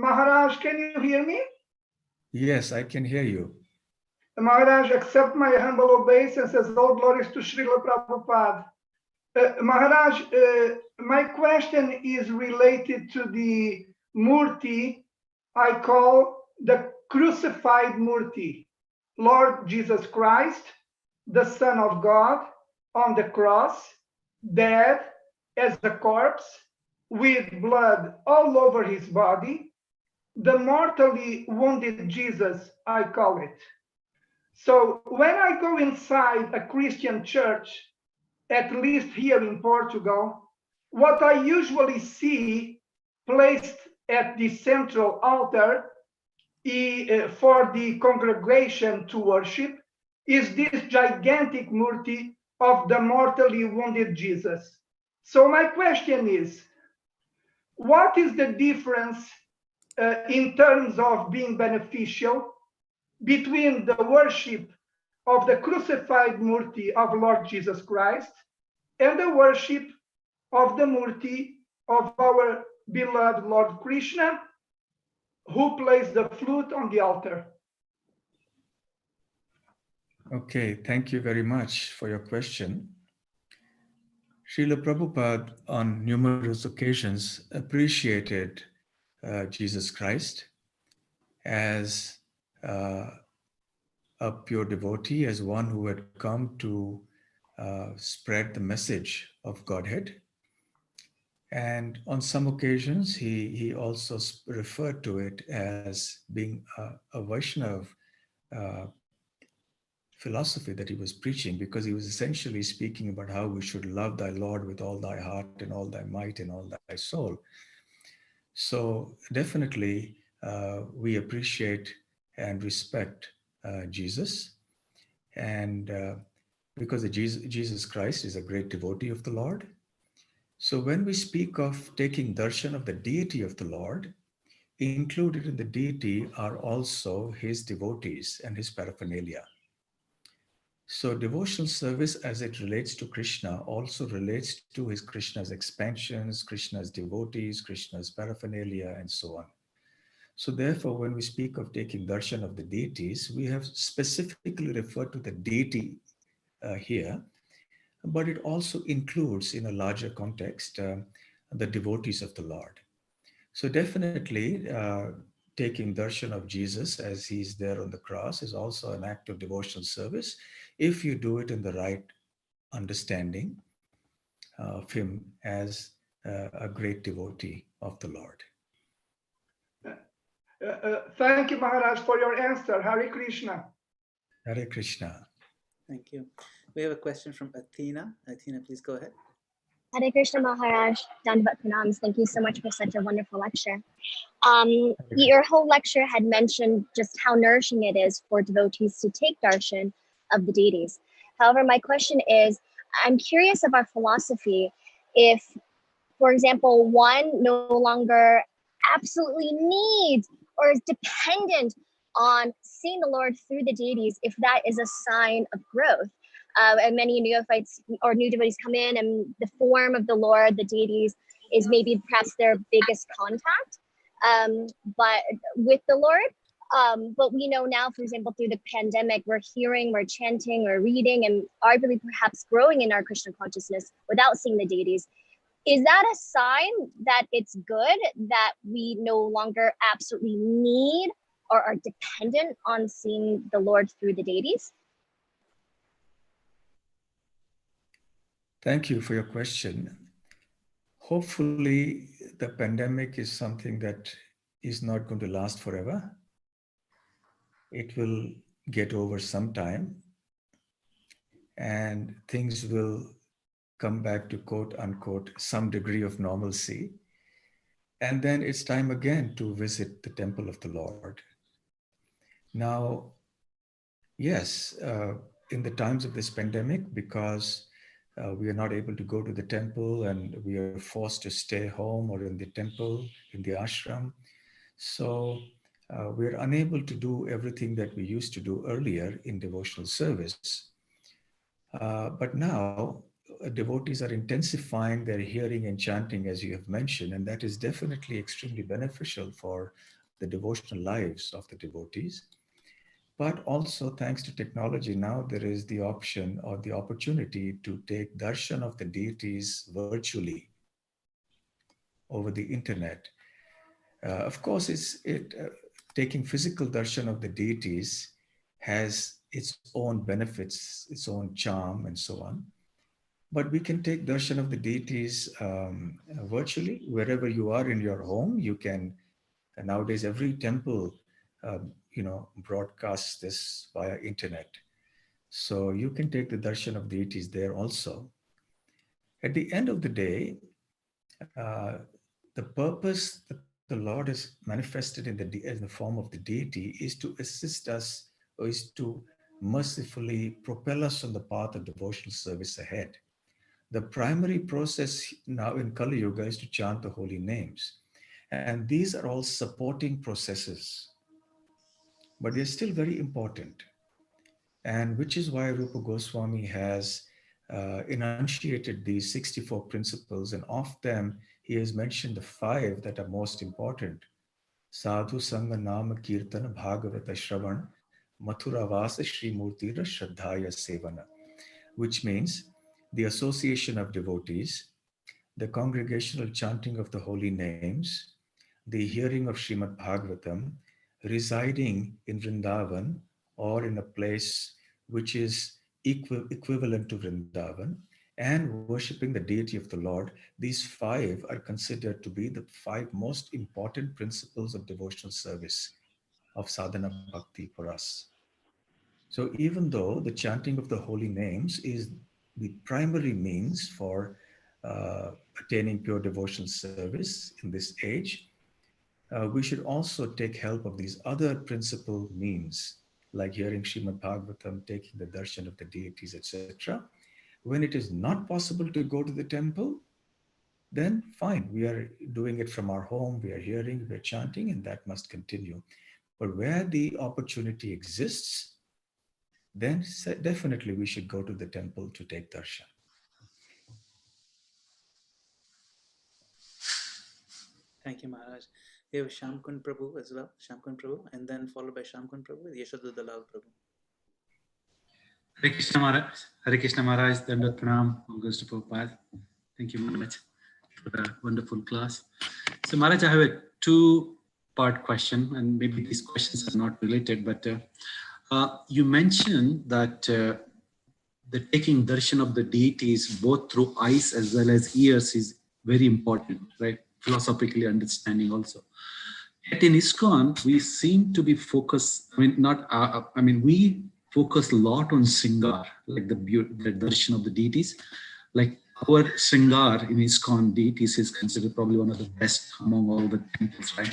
Maharaj, can you hear me? Yes, I can hear you. Maharaj, accept my humble obeisances. All glories to Srila Prabhupada. Maharaj, my question is related to the Murti I call the crucified Murti. Lord Jesus Christ, the Son of God, on the cross, dead as a corpse, with blood all over his body, the mortally wounded Jesus, I call it. So when I go inside a Christian church, at least here in Portugal, what I usually see placed at the central altar for the congregation to worship is this gigantic murti of the mortally wounded Jesus. So my question is, what is the difference in terms of being beneficial between the worship of the crucified murti of Lord Jesus Christ and the worship of the murti of our beloved Lord Krishna, who plays the flute on the altar? Okay, thank you very much for your question. Srila Prabhupada on numerous occasions appreciated Jesus Christ as a pure devotee, as one who had come to spread the message of Godhead. And on some occasions, he also referred to it as being a Vaishnav uh, philosophy that he was preaching, because he was essentially speaking about how we should love thy Lord with all thy heart and all thy might and all thy soul. So definitely we appreciate and respect Jesus, and because Jesus Christ is a great devotee of the Lord. So when we speak of taking darshan of the deity of the Lord, included in the deity are also his devotees and his paraphernalia. So devotional service as it relates to Krishna also relates to his Krishna's expansions, Krishna's devotees, Krishna's paraphernalia, and so on. So therefore, when we speak of taking darshan of the deities, we have specifically referred to the deity here, but it also includes, in a larger context, the devotees of the Lord. So definitely, taking darshan of Jesus as he's there on the cross is also an act of devotional service if you do it in the right understanding of him as a great devotee of the Lord. Thank you, Maharaj, for your answer. Hare Krishna. Hare Krishna. Thank you. We have a question from Athena. Athena, please go ahead. Hare Krishna Maharaj, Dandavat Pranams. Thank you so much for such a wonderful lecture. Your whole lecture had mentioned just how nourishing it is for devotees to take darshan of the deities. However, my question is, I'm curious about philosophy. If, for example, one no longer absolutely needs or is dependent on seeing the Lord through the deities, if that is a sign of growth. and many neophytes or new devotees come in, and the form of the Lord, the deities, is maybe perhaps their biggest contact, but with the Lord. But we know now, for example, through the pandemic, we're hearing, we're chanting, we're reading, and arguably perhaps growing in our Krishna consciousness without seeing the deities. Is that a sign that it's good, that we no longer absolutely need or are dependent on seeing the Lord through the deities? Thank you for your question. Hopefully, the pandemic is something that is not going to last forever. It will get over sometime, and things will come back to quote unquote some degree of normalcy. And then it's time again to visit the temple of the Lord. Now, yes, in the times of this pandemic, because we are not able to go to the temple and we are forced to stay home or in the temple, in the ashram. So we're unable to do everything that we used to do earlier in devotional service. But now devotees are intensifying their hearing and chanting, as you have mentioned, and that is definitely extremely beneficial for the devotional lives of the devotees. But also, thanks to technology, now there is the option or the opportunity to take darshan of the deities virtually over the internet. Of course, taking physical darshan of the deities has its own benefits, its own charm, and so on. But we can take darshan of the deities virtually, wherever you are in your home. You can, and nowadays every temple, broadcasts this via internet. So you can take the darshan of deities there also. At the end of the day, the purpose that the Lord is manifested in the form of the deity is to assist us, or is to mercifully propel us on the path of devotional service ahead. The primary process now in Kali Yuga is to chant the holy names. And these are all supporting processes, but they're still very important. And which is why Rupa Goswami has enunciated these 64 principles, and of them, he has mentioned the 5 that are most important. Sadhu Sangha Nama Kirtana Bhagavata Shravan Mathura Vasa Shri Murtira Shraddhaya Sevana, which means the association of devotees, the congregational chanting of the holy names, the hearing of Srimad Bhagavatam, residing in Vrindavan or in a place which is equivalent to Vrindavan, and worshipping the deity of the Lord. These 5 are considered to be the 5 most important principles of devotional service, of sadhana bhakti for us. So even though the chanting of the holy names is the primary means for attaining pure devotional service in this age, we should also take help of these other principal means, like hearing Srimad Bhagavatam, taking the darshan of the deities, etc. When it is not possible to go to the temple, then fine, we are doing it from our home, we are hearing, we are chanting, and that must continue. But where the opportunity exists, then definitely we should go to the temple to take darshan. Thank you, Maharaj. We have Shamkun Prabhu as well, Shamkun Prabhu, and then followed by Shamkun Prabhu, Yashoda Dalal Prabhu. Hare Krishna Maharaj, Hare Krishna Maharaj, Dandat Pranam, all goes to Prabhupada. Thank you, Maharaj, for a wonderful class. So Maharaj, I have a 2-part question, and maybe these questions are not related, but you mentioned that the taking darshan of the deities both through eyes as well as ears is very important, right? Philosophically understanding also. Yet in ISKCON, we seem to be focused, we focus a lot on Sringar, like the darshan of the deities. Like our Sringar in ISKCON deities is considered probably one of the best among all the temples, right?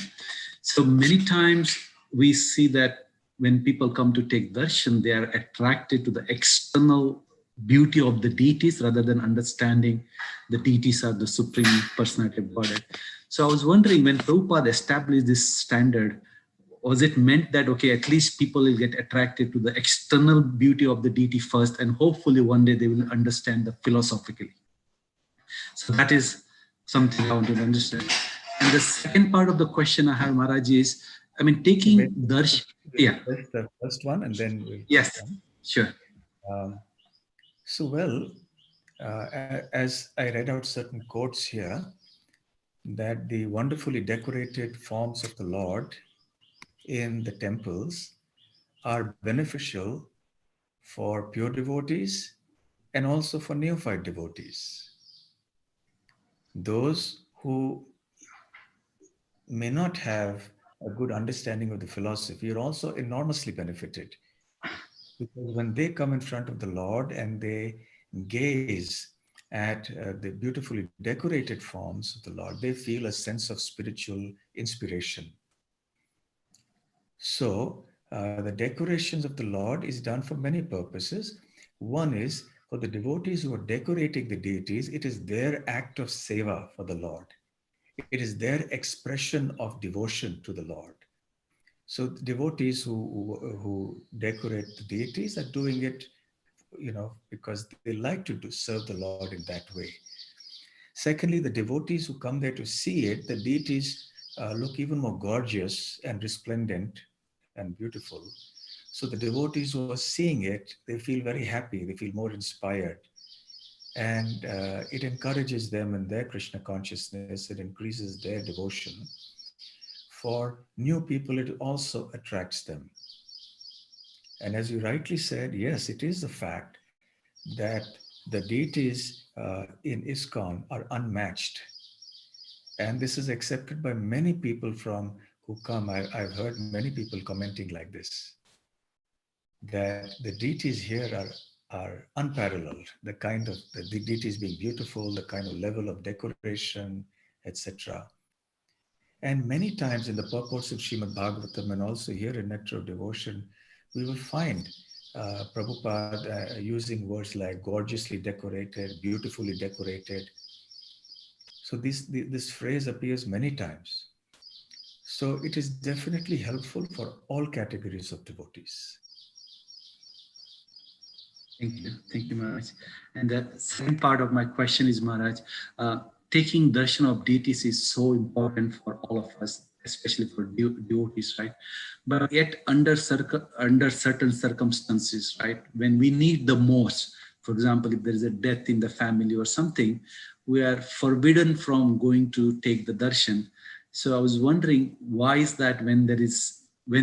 So many times we see that when people come to take darshan, they are attracted to the external beauty of the deities rather than understanding the deities are the supreme personality of Godhead. So I was wondering, when Prabhupada established this standard, was it meant that, okay, at least people will get attracted to the external beauty of the deity first, and hopefully one day they will understand the philosophically? So that is something I want to understand. And the second part of the question I have, Maharaj, is, I mean, taking darshan. Yeah. The first one, and then we'll Yes. come. Sure. So, well, as I read out certain quotes here, that the wonderfully decorated forms of the Lord in the temples are beneficial for pure devotees and also for neophyte devotees. Those who may not have a good understanding of the philosophy are also enormously benefited, because when they come in front of the Lord and they gaze at the beautifully decorated forms of the Lord, they feel a sense of spiritual inspiration. So, the decorations of the Lord is done for many purposes. One is for the devotees who are decorating the deities, it is their act of seva for the Lord. It is their expression of devotion to the Lord. So the devotees who decorate the deities are doing it, because they like to serve the Lord in that way. Secondly, the devotees who come there to see it, the deities look even more gorgeous and resplendent and beautiful. So the devotees who are seeing it, they feel very happy, they feel more inspired. And it encourages them in their Krishna consciousness, it increases their devotion. For new people, it also attracts them. And as you rightly said, yes, it is a fact that the deities in ISKCON are unmatched. And this is accepted by many people who come. I've heard many people commenting like this, that the deities here are unparalleled. The deities being beautiful, the kind of level of decoration, etc. And many times in the purports of Srimad Bhagavatam and also here in Nectar of Devotion, we will find Prabhupada using words like gorgeously decorated, beautifully decorated. So this phrase appears many times. So it is definitely helpful for all categories of devotees. Thank you, Maharaj. And the second part of my question is, Maharaj, taking darshan of deities is so important for all of us, especially for devotees, right? But yet under certain circumstances, right, when we need the most, for example, if there is a death in the family or something, we are forbidden from going to take the darshan. So I was wondering, why is that when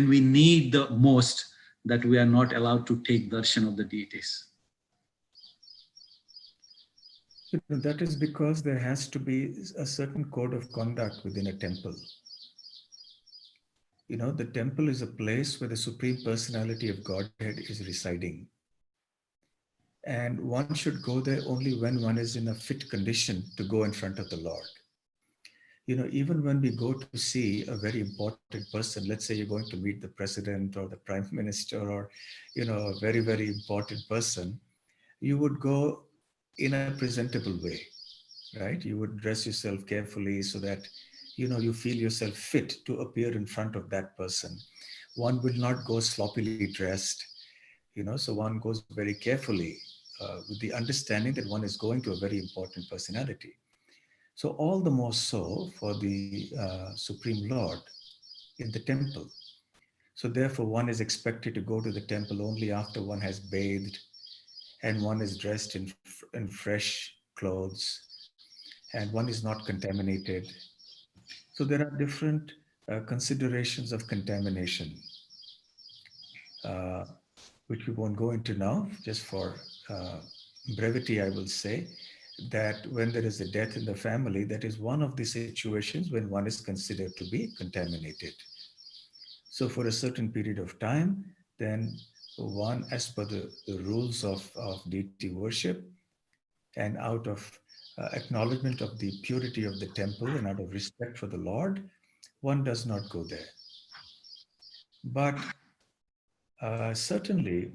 we need the most, that we are not allowed to take darshan of the deities? That is because there has to be a certain code of conduct within a temple. The temple is a place where the Supreme Personality of Godhead is residing. And one should go there only when one is in a fit condition to go in front of the Lord. Even when we go to see a very important person, let's say you're going to meet the president or the prime minister or, a very, very important person, you would go in a presentable way, right? You would dress yourself carefully so that, you feel yourself fit to appear in front of that person. One will not go sloppily dressed, so one goes very carefully with the understanding that one is going to a very important personality. So all the more so for the Supreme Lord in the temple. So therefore one is expected to go to the temple only after one has bathed and one is dressed in fresh clothes and one is not contaminated. So there are different considerations of contamination, uh, which we won't go into now. Just for brevity, I will say that when there is a death in the family, that is one of the situations when one is considered to be contaminated. So for a certain period of time, then one, as per the rules of deity worship, and out of acknowledgement of the purity of the temple and out of respect for the Lord, one does not go there. But certainly,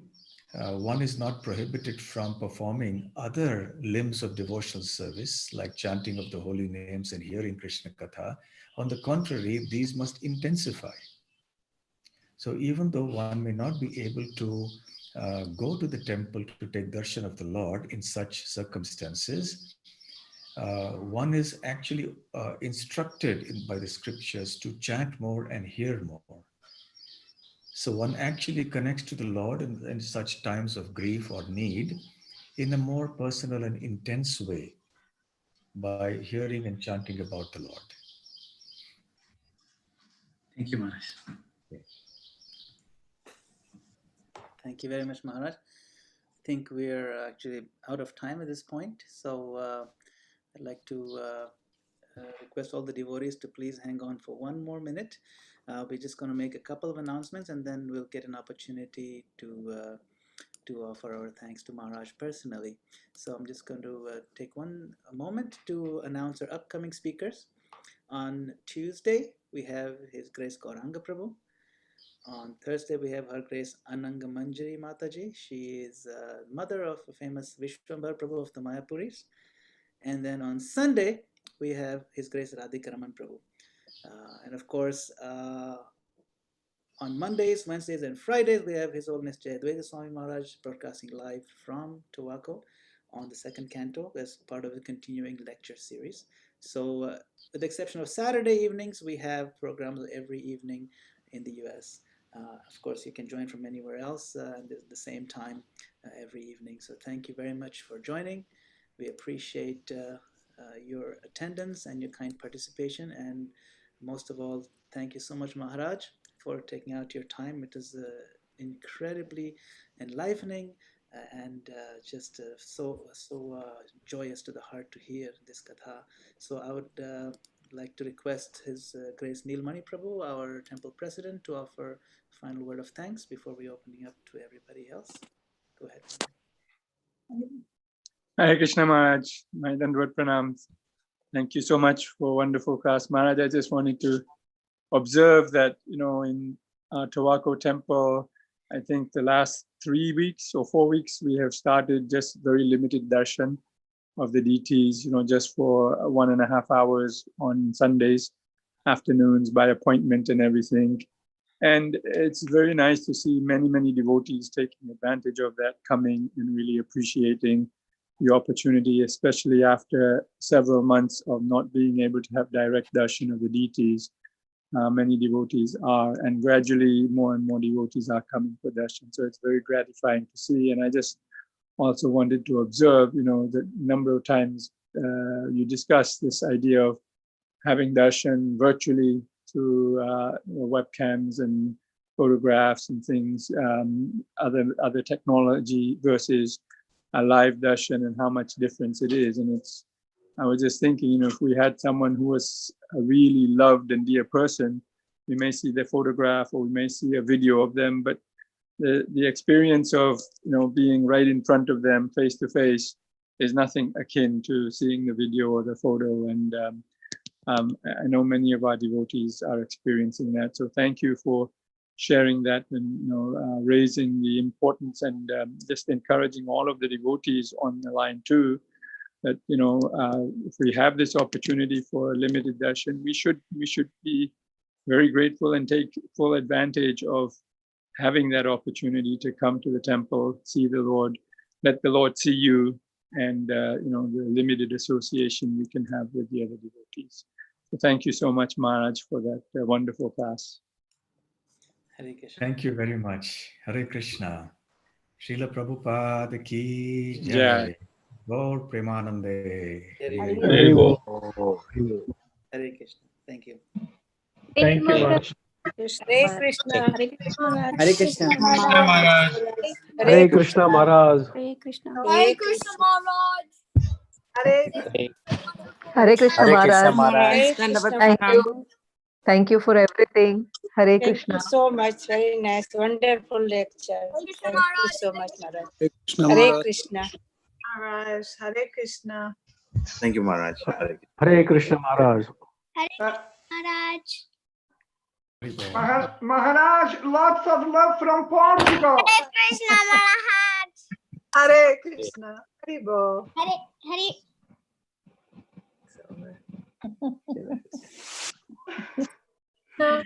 one is not prohibited from performing other limbs of devotional service, like chanting of the holy names and hearing Krishna Katha. On the contrary, these must intensify. So even though one may not be able to go to the temple to take darshan of the Lord in such circumstances, one is actually instructed by the scriptures to chant more and hear more. So one actually connects to the Lord in such times of grief or need in a more personal and intense way by hearing and chanting about the Lord. Thank you, Maharaj. Thank you very much, Maharaj. I think we're actually out of time at this point. So I'd like to request all the devotees to please hang on for one more minute. We're just going to make a couple of announcements, and then we'll get an opportunity to offer our thanks to Maharaj personally. So I'm just going to take a moment to announce our upcoming speakers. On Tuesday, we have His Grace Gauranga Prabhu. On Thursday, we have Her Grace Ananga Manjari Mataji. She is mother of a famous Vishwambar Prabhu of the Mayapuris. And then on Sunday, we have His Grace Radhika Raman Prabhu. And of course, on Mondays, Wednesdays, and Fridays, we have His Holiness Jayadvaita Swami Maharaj broadcasting live from Towaco on the second canto as part of the continuing lecture series. So with the exception of Saturday evenings, we have programs every evening in the US. Of course, you can join from anywhere else at the same time every evening. So thank you very much for joining. We appreciate your attendance and your kind participation. And most of all, thank you so much, Maharaj, for taking out your time. It is incredibly enlivening and just so joyous to the heart to hear this katha. So I would like to request His Grace Neelmani Prabhu, our temple president, to offer a final word of thanks before we opening up to everybody else. Go ahead. Hare Krishna Maharaj, my Dandvat Pranams. Thank you so much for a wonderful class. Maharaj, I just wanted to observe that, in Towaco Temple, I think the last 3 weeks or 4 weeks, we have started just very limited darshan of the deities, just for 1.5 hours on Sundays, afternoons by appointment and everything. And it's very nice to see many, many devotees taking advantage of that, coming and really appreciating the opportunity, especially after several months of not being able to have direct darshan of the deities. Many devotees are, and gradually more and more devotees are coming for darshan. So it's very gratifying to see. And I just also wanted to observe, the number of times you discussed this idea of having darshan virtually through webcams and photographs and things, other technology versus a live darshan, and how much difference it is. And I was just thinking, if we had someone who was a really loved and dear person, we may see their photograph or we may see a video of them, but the experience of being right in front of them face to face is nothing akin to seeing the video or the photo. And I know many of our devotees are experiencing that. So thank you for sharing that, and raising the importance, and just encouraging all of the devotees on the line too, that if we have this opportunity for a limited darshan, we should be very grateful and take full advantage of having that opportunity to come to the temple, see the Lord, let the Lord see you, and the limited association we can have with the other devotees. So thank you so much, Maharaj, for that wonderful class. Hare Krishna. Thank you very much. Hare Krishna. Srila Prabhupada ki Jai. jai. Gaur Premanande. Hare Hare Krishna. Thank you. Thank you, Maharaj. Hare Krishna. Hare Krishna. Hare Krishna. Hare Krishna Maharaj. Hare Krishna. Hare Krishna Maharaj. Hare Krishna Hare Krishna Maharaj. Maharaj. Thank you. Thank you for everything. Hare Krishna. Thank you so much. Very nice. Wonderful lecture. Thank you so much, Maharaj. Hare Krishna Hare Maharaj. Krishna. Maharaj. Hare Krishna. Thank you, Maharaj. Hare Krishna Maharaj. Maharaj. Maharaj, lots of love from Portugal. Hare Krishna Maharaj. Hare Krishna. Haribo. Hare.